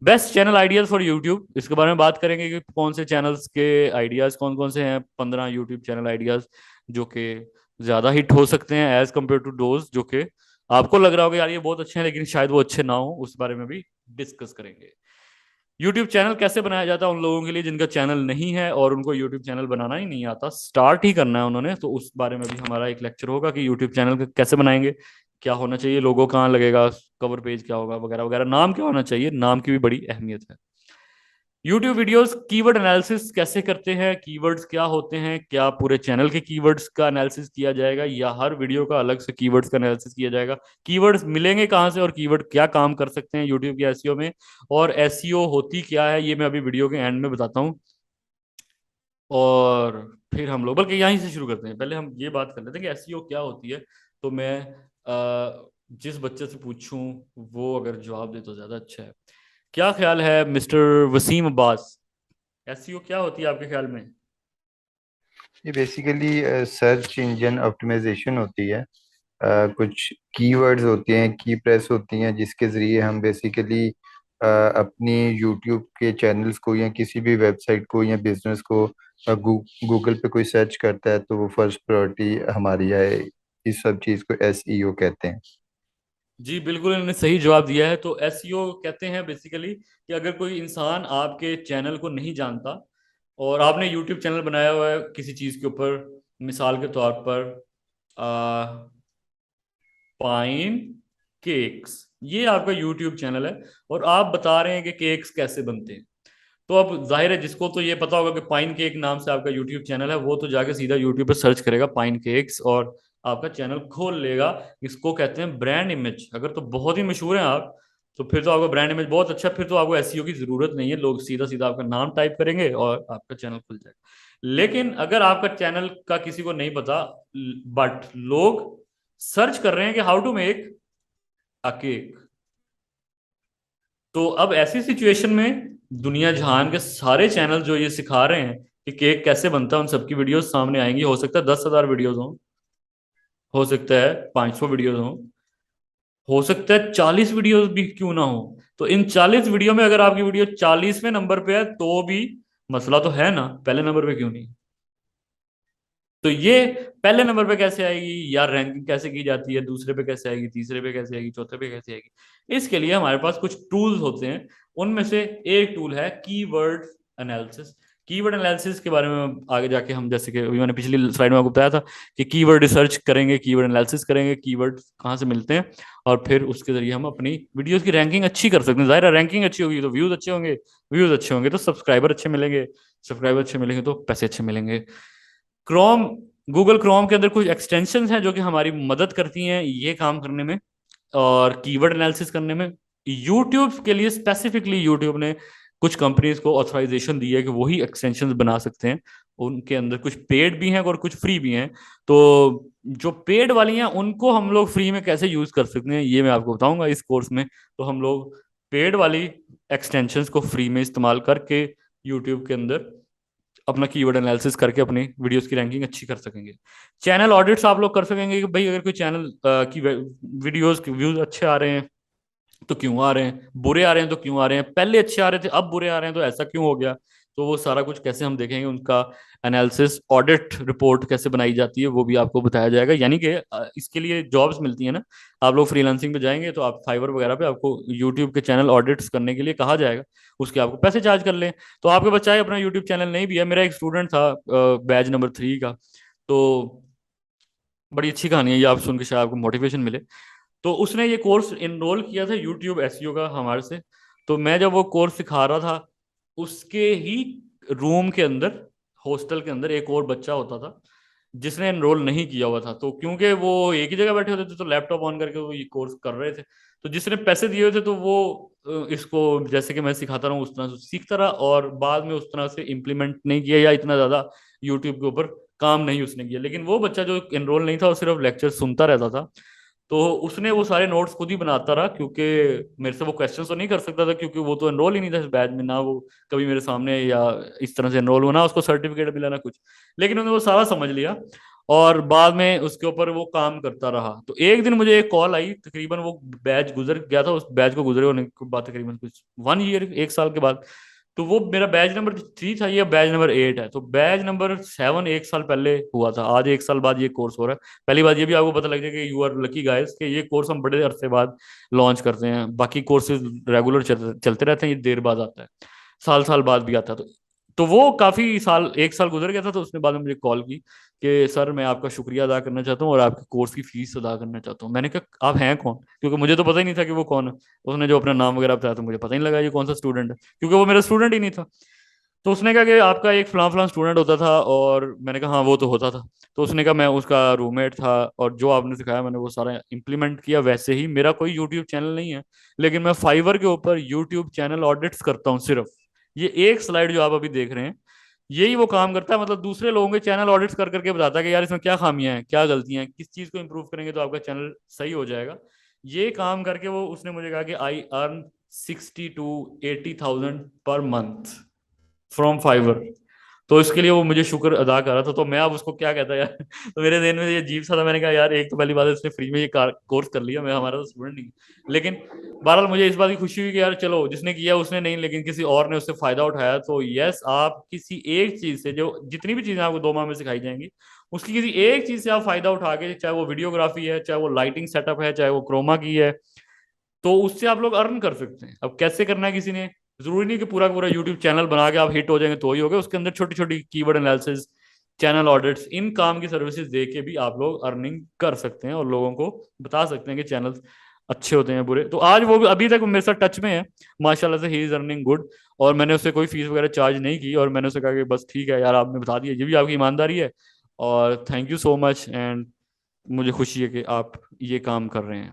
S2: Best channel ideas for YouTube, इसके बारे में बात करेंगे कि कौन से चैनल्स के आइडियाज कौन कौन से हैं। 15 यूट्यूब चैनल आइडियाज जो कि ज्यादा हिट हो सकते हैं एज कम्पेयर टू दोज जो कि आपको लग रहा होगा यार ये बहुत अच्छे हैं, लेकिन शायद वो अच्छे ना हो, उस बारे में भी डिस्कस करेंगे। यूट्यूब चैनल कैसे बनाया जाता है उन लोगों के लिए जिनका चैनल नहीं है और उनको यूट्यूब चैनल बनाना ही नहीं आता, स्टार्ट ही करना है उन्होंने, तो उस बारे में भी हमारा एक लेक्चर होगा कि यूट्यूब चैनल कैसे बनाएंगे, क्या होना चाहिए, लोगो कहाँ लगेगा, कवर पेज क्या होगा, वगैरह वगैरह, नाम क्या होना चाहिए, नाम की भी बड़ी अहमियत है। यूट्यूब वीडियोस कीवर्ड एनालिसिस कैसे करते हैं, कीवर्ड्स क्या होते हैं, क्या पूरे चैनल के कीवर्ड्स का एनालिसिस किया जाएगा या हर वीडियो का अलग से कीवर्ड्स का एनालिसिस किया जाएगा, कीवर्ड्स मिलेंगे कहाँ से और कीवर्ड क्या काम कर सकते हैं यूट्यूब के एसईओ में, और एसईओ होती क्या है ये मैं अभी वीडियो के एंड में बताता हूँ। और फिर हम लोग बल्कि यहीं से शुरू करते हैं, पहले हम ये बात कर लेते हैं कि एसईओ क्या होती है। तो मैं जिस बच्चे से पूछूं वो अगर जवाब दे तो ज्यादा अच्छा है। क्या ख्याल है मिस्टर वसीम अब्बास, एसईओ क्या होती है आपके ख्याल में?
S6: ये बेसिकली सर्च इंजन ऑप्टिमाइजेशन होती है। कुछ कीवर्ड्स होते हैं, की प्रेस होती हैं, जिसके ज़रिए हम बेसिकली अपनी यूट्यूब के चैनल्स को या किसी भी वेबसाइट को या बिजनेस को गूगल पे कोई सर्च करता है तो वो फर्स्ट प्रायोरिटी हमारी है। इस सब चीज़ को एसईओ कहते हैं।
S2: जी बिल्कुल, इन्होंने सही जवाब दिया है। तो एसईओ कहते हैं बेसिकली कि अगर कोई इंसान आपके चैनल को नहीं जानता और आपने यूट्यूब चैनल बनाया हुआ है किसी चीज़ के ऊपर, मिसाल के तौर पर पाइन केक्स, ये आपका यूट्यूब चैनल है और आप बता रहे हैं कि केक्स कैसे बनते हैं, तो अब जाहिर है जिसको तो ये पता होगा कि पाइन केक नाम से आपका यूट्यूब चैनल है वो तो जाके सीधा यूट्यूब पे सर्च करेगा पाइन केक्स और आपका चैनल खोल लेगा। इसको कहते हैं ब्रांड इमेज। अगर तो बहुत ही मशहूर हैं आप तो फिर तो आपका ब्रांड इमेज बहुत अच्छा, फिर तो आपको एसईओ की जरूरत नहीं है, लोग सीधा सीधा आपका नाम टाइप करेंगे और आपका चैनल खुल जाएगा। लेकिन अगर आपका चैनल का किसी को नहीं पता बट लोग सर्च कर रहे हैं कि how to make a cake, तो अब ऐसी सिचुएशन में दुनिया जहान के सारे चैनल जो ये सिखा रहे हैं कि केक कैसे बनता है उन सबकी वीडियोस सामने आएंगी। हो सकता है 10,000 वीडियोस हो सकता है 500 वीडियोस हो सकता है 40 वीडियोस भी क्यों ना हो। तो इन 40 वीडियो में अगर आपकी वीडियो 40वें नंबर पे है तो भी मसला तो है ना, पहले नंबर पे क्यों नहीं? तो ये पहले नंबर पे कैसे आएगी या रैंकिंग कैसे की जाती है, दूसरे पे कैसे आएगी, तीसरे पे कैसे आएगी, चौथे पे कैसे आएगी, इसके लिए हमारे पास कुछ टूल्स होते हैं। उनमें से एक टूल है कीवर्ड एनालिसिस। कीवर्ड एनालिसिस के बारे में आगे जाके हम, जैसे कि अभी मैंने पिछली स्लाइड में आपको बताया था कि कीवर्ड रिसर्च करेंगे, कीवर्ड एनालिसिस करेंगे, कीवर्ड कहाँ से मिलते हैं और फिर उसके जरिए हम अपनी वीडियोस की रैंकिंग अच्छी कर सकते हैं। जाहिर है रैंकिंग अच्छी होगी तो व्यूज अच्छे होंगे, व्यूज अच्छे होंगे तो सब्सक्राइबर अच्छे मिलेंगे, सब्सक्राइबर अच्छे मिलेंगे तो पैसे अच्छे मिलेंगे। क्रोम, गूगल क्रोम के अंदर कुछ एक्सटेंशंस हैं जो कि हमारी मदद करती हैं ये काम करने में और कीवर्ड एनालिसिस करने में। यूट्यूब के लिए स्पेसिफिकली यूट्यूब ने कुछ कंपनीज को ऑथराइजेशन दी है कि वही एक्सटेंशंस बना सकते हैं। उनके अंदर कुछ पेड भी हैं और कुछ फ्री भी हैं। तो जो पेड वाली हैं उनको हम लोग फ्री में कैसे यूज कर सकते हैं ये मैं आपको बताऊंगा इस कोर्स में। तो हम लोग पेड वाली एक्सटेंशंस को फ्री में इस्तेमाल करके यूट्यूब के अंदर अपना कीवर्ड एनालिसिस करके अपनी वीडियोस की रैंकिंग अच्छी कर सकेंगे। चैनल ऑडिट्स आप लोग कर सकेंगे कि भाई अगर कोई चैनल की वीडियोस के व्यूज अच्छे आ रहे हैं तो क्यों आ रहे हैं, बुरे आ रहे हैं तो क्यों आ रहे हैं, पहले अच्छे आ रहे थे अब बुरे आ रहे हैं तो ऐसा क्यों हो गया। तो वो सारा कुछ कैसे हम देखेंगे, उनका एनालिसिस ऑडिट रिपोर्ट कैसे बनाई जाती है वो भी आपको बताया जाएगा। यानी कि इसके लिए जॉब्स मिलती है ना, आप लोग फ्रीलांसिंग पे जाएंगे तो आप फाइवर वगैरह पे आपको यूट्यूब के चैनल ऑडिट्स करने के लिए कहा जाएगा, उसके आपको पैसे चार्ज कर लें। तो आपके पास चाहे अपना यूट्यूब चैनल नहीं भी है, मेरा एक स्टूडेंट था बैच नंबर 3 का, तो बड़ी अच्छी कहानी है ये, आप सुन के शायद आपको मोटिवेशन मिले। तो उसने ये कोर्स इनरोल किया था यूट्यूब एसईओ का हमारे से। तो मैं जब वो कोर्स सिखा रहा था उसके ही रूम के अंदर, हॉस्टल के अंदर एक और बच्चा होता था जिसने एनरोल नहीं किया हुआ था। तो क्योंकि वो एक ही जगह बैठे होते थे तो लैपटॉप ऑन करके वो ये कोर्स कर रहे थे। तो जिसने पैसे दिए हुए थे तो वो इसको जैसे कि मैं सिखाता रहा हूँ उस तरह से सीखता रहा और बाद में उस तरह से इम्प्लीमेंट नहीं किया या इतना ज्यादा यूट्यूब के ऊपर काम नहीं उसने किया। लेकिन वो बच्चा जो एनरोल नहीं था वो सिर्फ लेक्चर सुनता रहता था। तो उसने वो सारे नोट्स खुद ही बनाता रहा क्योंकि मेरे से वो क्वेश्चन तो नहीं कर सकता था क्योंकि वो तो एनरोल ही नहीं था इस बैच में, ना वो कभी मेरे सामने या इस तरह से एनरोल हुआ, ना उसको सर्टिफिकेट मिला ना कुछ। लेकिन उन्होंने वो सारा समझ लिया और बाद में उसके ऊपर वो काम करता रहा। तो एक दिन मुझे एक कॉल आई, तकरीबन वो बैच गुजर गया था, उस बैच को गुजरे होने के बाद तकरीबन कुछ 1 ईयर, 1 साल के बाद। तो वो मेरा बैच नंबर 3 था, ये बैच नंबर 8 है। तो बैच नंबर 7 1 साल पहले हुआ था, आज 1 साल बाद ये कोर्स हो रहा है। पहली बात ये भी आपको पता लग जाएगा कि यू आर लकी गाइस कि ये कोर्स हम बड़े अरसे बाद लॉन्च करते हैं। बाकी कोर्सेज रेगुलर चलते रहते हैं, ये देर बाद आता है, साल साल बाद भी आता है। तो तो वो काफी साल, 1 साल गुजर गया था, तो उसने बाद में मुझे कॉल की कि सर मैं आपका शुक्रिया अदा करना चाहता हूँ और आपके कोर्स की फीस अदा करना चाहता हूँ। मैंने कहा आप हैं कौन, क्योंकि मुझे तो पता ही नहीं था कि वो कौन है। उसने जो अपना नाम वगैरह बताया तो मुझे पता ही नहीं लगा ये कौन सा स्टूडेंट है, क्योंकि वो मेरा स्टूडेंट ही नहीं था। तो उसने कहा कि आपका एक फलां फलां स्टूडेंट होता था, और मैंने कहा हाँ वो तो होता था। तो उसने कहा मैं उसका रूममेट था, और जो आपने सिखाया मैंने वो सारा इम्प्लीमेंट किया। वैसे ही मेरा कोई यूट्यूब चैनल नहीं है, लेकिन मैं फाइवर के ऊपर यूट्यूब चैनल ऑडिट्स करता हूँ सिर्फ। ये एक स्लाइड जो आप अभी देख रहे हैं, यही वो काम करता है। मतलब दूसरे लोगों के चैनल ऑडिट्स कर करके बताता है कि यार इसमें क्या खामियां हैं, क्या गलतियां हैं, किस चीज को इंप्रूव करेंगे तो आपका चैनल सही हो जाएगा। ये काम करके वो, उसने मुझे कहा कि I earn 60 to 80 thousand per month from Fiverr. तो इसके लिए वो मुझे शुक्र अदा कर रहा था। तो मैं अब उसको क्या कहता यार तो मेरे दिन में ये अजीब सा था। मैंने कहा यार एक तो पहली बात है उसने फ्री में ये कोर्स कर लिया, मैं हमारा तो स्टूडेंट नहीं। लेकिन बहरहाल मुझे इस बात की खुशी हुई कि यार चलो जिसने किया उसने नहीं, लेकिन किसी और ने उससे फायदा उठाया। तो यस, आप किसी एक चीज से, जो जितनी भी चीजें आपको 2 माह में सिखाई जाएंगी, उसकी किसी एक चीज से आप फायदा उठा के, चाहे वो वीडियोग्राफी है, चाहे वो लाइटिंग सेटअप है, चाहे वो क्रोमा की है, तो उससे आप लोग अर्न कर सकते हैं। अब कैसे करना है, किसी ने जरूरी नहीं कि पूरा का पूरा यूट्यूब चैनल बना के आप हिट हो जाएंगे तो ही होगा। उसके अंदर छोटी छोटी कीवर्ड एनालिसिस, चैनल ऑडिट्स, इन काम की सर्विसेज दे के भी आप लोग अर्निंग कर सकते हैं और लोगों को बता सकते हैं कि चैनल अच्छे होते हैं बुरे। तो आज वो अभी तक मेरे साथ टच में है माशाल्लाह से, ही इज अर्निंग गुड। और मैंने उससे कोई फीस वगैरह चार्ज नहीं की, और मैंने उससे कहा कि बस ठीक है यार आपने बता दिया, ये भी आपकी ईमानदारी है, और thank you so much, and मुझे खुशी है कि आप ये काम कर रहे हैं।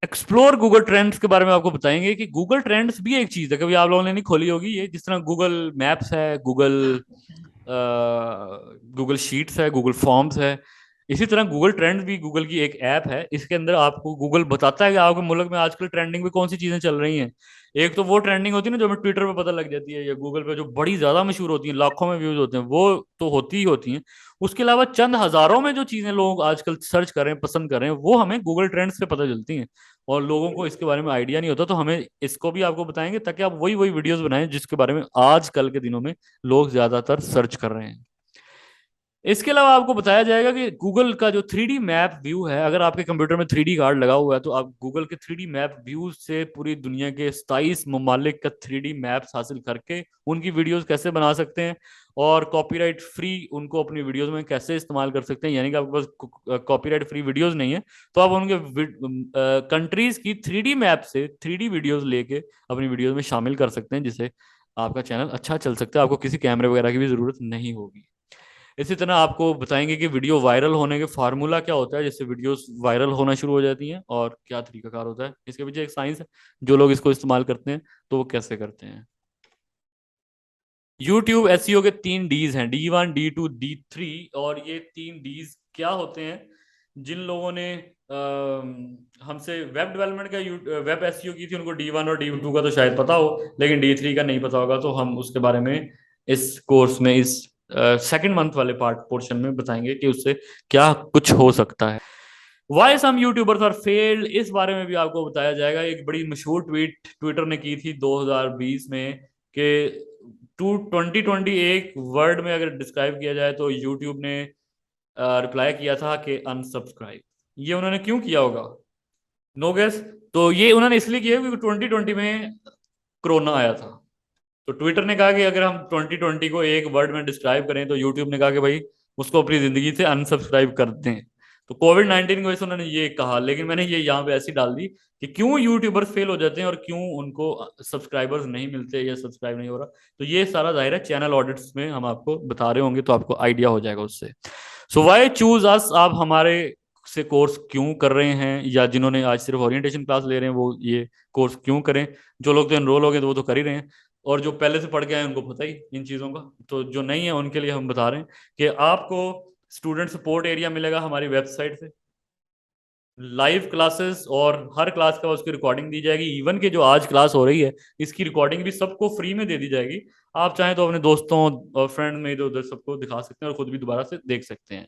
S2: एक्सप्लोर गूगल ट्रेंड्स के बारे में आपको बताएंगे कि गूगल ट्रेंड्स भी एक चीज है, कभी आप लोगों ने नहीं खोली होगी ये। जिस तरह गूगल मैप्स है, गूगल गूगल शीट्स है, गूगल फॉर्म्स है, इसी तरह गूगल ट्रेंड्स भी गूगल की एक ऐप है। इसके अंदर आपको गूगल बताता है कि आपके मुल्क में आजकल ट्रेंडिंग में कौन सी चीजें चल रही हैं। एक तो वो ट्रेंडिंग होती है ना जो हमें ट्विटर पे पता लग जाती है या गूगल पे, जो बड़ी ज्यादा मशहूर होती हैं, लाखों में व्यूज होते हैं, वो तो होती ही होती हैं। उसके अलावा चंद हजारों में जो चीजें लोग आजकल सर्च कर रहे हैं, पसंद कर रहे हैं, वो हमें गूगल ट्रेंड्स पे पता चलती हैं। और लोगों को इसके बारे में आइडिया नहीं होता, तो हमें इसको भी आपको बताएंगे ताकि आप वही वही वीडियोस बनाएं जिसके बारे में आजकल के दिनों में लोग ज्यादातर सर्च कर रहे हैं। इसके अलावा आपको बताया जाएगा कि गूगल का जो 3D मैप व्यू है, अगर आपके कंप्यूटर में 3D कार्ड लगा हुआ है तो आप गूगल के 3D मैप व्यू से पूरी दुनिया के 27 ममालिक का 3D मैप्स हासिल करके उनकी वीडियोस कैसे बना सकते हैं, और कॉपीराइट फ्री उनको अपनी वीडियोस में कैसे इस्तेमाल कर सकते हैं। यानी कि आपके पास कॉपीराइट फ्री वीडियोस नहीं है तो आप उनके कंट्रीज की 3D मैप से 3D वीडियोस लेके अपनी वीडियोस में शामिल कर सकते हैं, जिससे आपका चैनल अच्छा चल सकता है, आपको किसी कैमरे वगैरह की भी जरूरत नहीं होगी। इसी तरह आपको बताएंगे कि वीडियो वायरल होने के फार्मूला क्या होता है, जिससे वीडियोस वायरल होना शुरू हो जाती हैं, और क्या तरीकाकार होता है। इसके पीछे एक साइंस है, जो लोग इसको इस्तेमाल करते हैं तो वो कैसे करते हैं। यूट्यूब एसईओ के 3 डीज हैं, D1, D2, D3। और ये 3 डीज क्या होते हैं, जिन लोगों ने हमसे वेब डेवलपमेंट का वेब एसईओ की थी उनको D1 और D2 का तो शायद पता हो, लेकिन D3 का नहीं पता होगा। तो हम उसके बारे में इस कोर्स में, इस सेकंड मंथ वाले पार्ट पोर्शन में बताएंगे कि उससे क्या कुछ हो सकता है। Why some YouTubers are failed, इस बारे में भी आपको बताया जाएगा। एक बड़ी मशहूर ट्वीट ट्विटर ने की थी 2020 में कि 2020 एक वर्ड में अगर डिस्क्राइब किया जाए तो यूट्यूब ने रिप्लाई किया था कि अनसब्सक्राइब। ये उन्होंने क्यों किया होगा, नो गेस। तो ये उन्होंने इसलिए किया क्योंकि 2020 में कोरोना आया था। तो ट्विटर ने कहा कि अगर हम 2020 को एक वर्ड में डिस्क्राइब करें तो यूट्यूब ने कहा कि भाई उसको अपनी जिंदगी से अनसब्सक्राइब कर दें। तो कोविड-19 की वजह से उन्होंने ये कहा, लेकिन मैंने ये यहाँ पे ऐसी डाल दी कि क्यों यूट्यूबर्स फेल हो जाते हैं और क्यों उनको सब्सक्राइबर्स नहीं मिलते या सब्सक्राइब नहीं हो रहा। तो ये सारा जाहिर है चैनल ऑडिट्स में हम आपको बता रहे होंगे, तो आपको आइडिया हो जाएगा उससे। सो वाई चूज अस, आप हमारे से कोर्स क्यों कर रहे हैं, या जिन्होंने आज सिर्फ ओरिएंटेशन क्लास ले रहे हैं वो ये कोर्स क्यों करें। जो लोग तो एनरोल हो गए तो वो तो कर ही रहे हैं, और जो पहले से पढ़ के आए उनको पता ही इन चीज़ों का। तो जो नहीं है उनके लिए हम बता रहे हैं कि आपको स्टूडेंट सपोर्ट एरिया मिलेगा हमारी वेबसाइट से, लाइव क्लासेस, और हर क्लास का उसकी रिकॉर्डिंग दी जाएगी। इवन के जो आज क्लास हो रही है इसकी रिकॉर्डिंग भी सबको फ्री में दे दी जाएगी। आप चाहें तो अपने दोस्तों और फ्रेंड में इधर उधर सबको दिखा सकते हैं और खुद भी दोबारा से देख सकते हैं।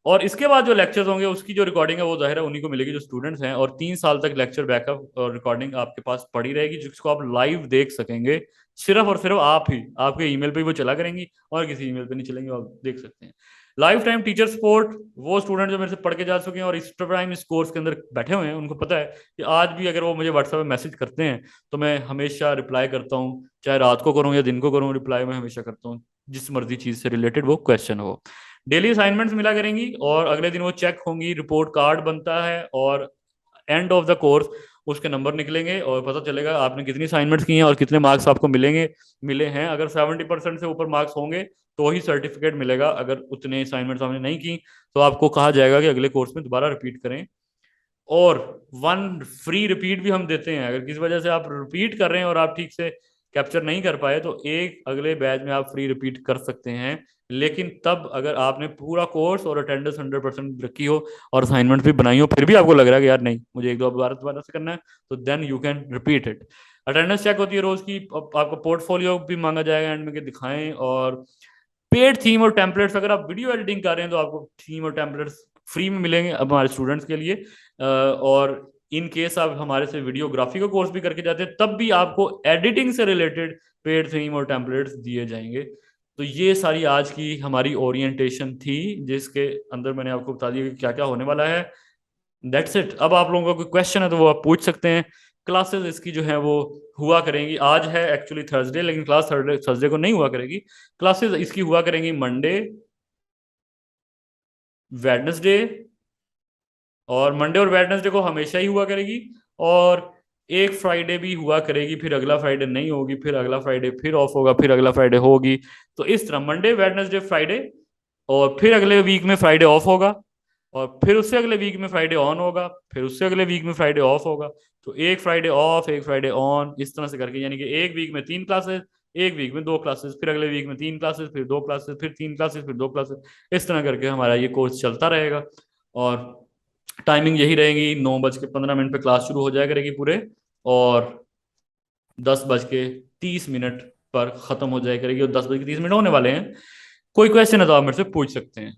S2: और इसके बाद जो लेक्चर्स होंगे उसकी जो रिकॉर्डिंग है वो जाहिर है उन्हीं को मिलेगी जो स्टूडेंट्स हैं, और 3 साल तक लेक्चर बैकअप और रिकॉर्डिंग आपके पास पड़ी रहेगी, जिसको आप लाइव देख सकेंगे। सिर्फ और सिर्फ आप ही, आपके ईमेल पे ही वो चला करेंगी और किसी ईमेल पे नहीं चलेंगे, आप देख सकते हैं। लाइफ टाइम टीचर सपोर्ट, वो स्टूडेंट जो मेरे से पढ़ के जा चुके हैं और इस टाइम इस कोर्स के अंदर बैठे हुए हैं, उनको पता है कि आज भी अगर वो मुझे व्हाट्सएप पे मैसेज करते हैं तो मैं हमेशा रिप्लाई करता हूँ, चाहे रात को करूँ या दिन को करूँ, रिप्लाई मैं हमेशा करता हूँ, जिस मर्जी चीज से रिलेटेड वो क्वेश्चन हो। डेली असाइनमेंट्स मिला करेंगी और अगले दिन वो चेक होंगी, रिपोर्ट कार्ड बनता है और एंड ऑफ द कोर्स उसके नंबर निकलेंगे और पता चलेगा आपने कितनी असाइनमेंट्स की हैं और कितने मार्क्स आपको मिले हैं। अगर 70% से ऊपर मार्क्स होंगे तो ही सर्टिफिकेट मिलेगा, अगर उतने असाइनमेंट्स आपने नहीं की तो आपको कहा जाएगा कि अगले कोर्स में दोबारा रिपीट करें। और 1 फ्री रिपीट भी हम देते हैं, अगर किसी वजह से आप रिपीट कर रहे हैं और आप ठीक से कैप्चर नहीं कर पाए तो एक अगले बैच में आप फ्री रिपीट कर सकते हैं, लेकिन तब अगर आपने पूरा कोर्स और अटेंडेंस 100% रखी हो और असाइनमेंट भी बनाई हो, फिर भी आपको लग रहा है कि यार नहीं मुझे एक दो बार दोबारा से करना है, तो then you can repeat it. Attendance check होती है रोज की, आपको पोर्टफोलियो भी मांगा जाएगा एंड में कि दिखाएं, और पेड थीम और टेम्पलेट्स, अगर आप वीडियो एडिटिंग कर रहे हैं तो आपको थीम और टेम्पलेट्स फ्री में मिलेंगे अब हमारे स्टूडेंट्स के लिए। और इन केस आप हमारे से वीडियोग्राफी का कोर्स भी करके जाते हैं तब भी आपको एडिटिंग से रिलेटेड पेड थीम और टेम्पलेट्स दिए जाएंगे। तो ये सारी आज की हमारी ओरिएंटेशन थी, जिसके अंदर मैंने आपको बता दिया कि क्या क्या होने वाला है। That's it. अब आप लोगों का कोई क्वेश्चन है तो वो आप पूछ सकते हैं। क्लासेस इसकी जो है वो हुआ करेंगी, आज है एक्चुअली थर्सडे, लेकिन क्लास थर्सडे को नहीं हुआ करेगी। क्लासेस इसकी हुआ करेंगी मंडे, वेडनेसडे, और मंडे और वेडनेसडे को हमेशा ही हुआ करेगी, और एक फ्राइडे भी हुआ करेगी, फिर अगला फ्राइडे नहीं होगी, फिर अगला फ्राइडे फिर ऑफ होगा, फिर अगला फ्राइडे होगी। तो इस तरह मंडे वेडनेसडे फ्राइडे, और फिर अगले वीक में फ्राइडे ऑफ होगा, और फिर उससे अगले वीक में फ्राइडे ऑन होगा, फिर उससे अगले वीक में फ्राइडे ऑफ होगा। तो एक फ्राइडे ऑफ, एक फ्राइडे ऑन, इस तरह से करके, यानी कि एक वीक में 3 क्लासेस, एक वीक में 2 क्लासेस, फिर अगले वीक में 3 क्लासेस, फिर 2 क्लासेस, फिर 3 क्लासेस, फिर 2 क्लासेस, इस तरह करके हमारा ये कोर्स चलता रहेगा। और टाइमिंग यही रहेगी, 9:15 पे क्लास शुरू हो जाया करेगी पूरे, और 10:30 पर खत्म हो जाया करेगी, और 10:30 होने वाले हैं। कोई क्वेश्चन है तो आप मेरे से पूछ सकते हैं।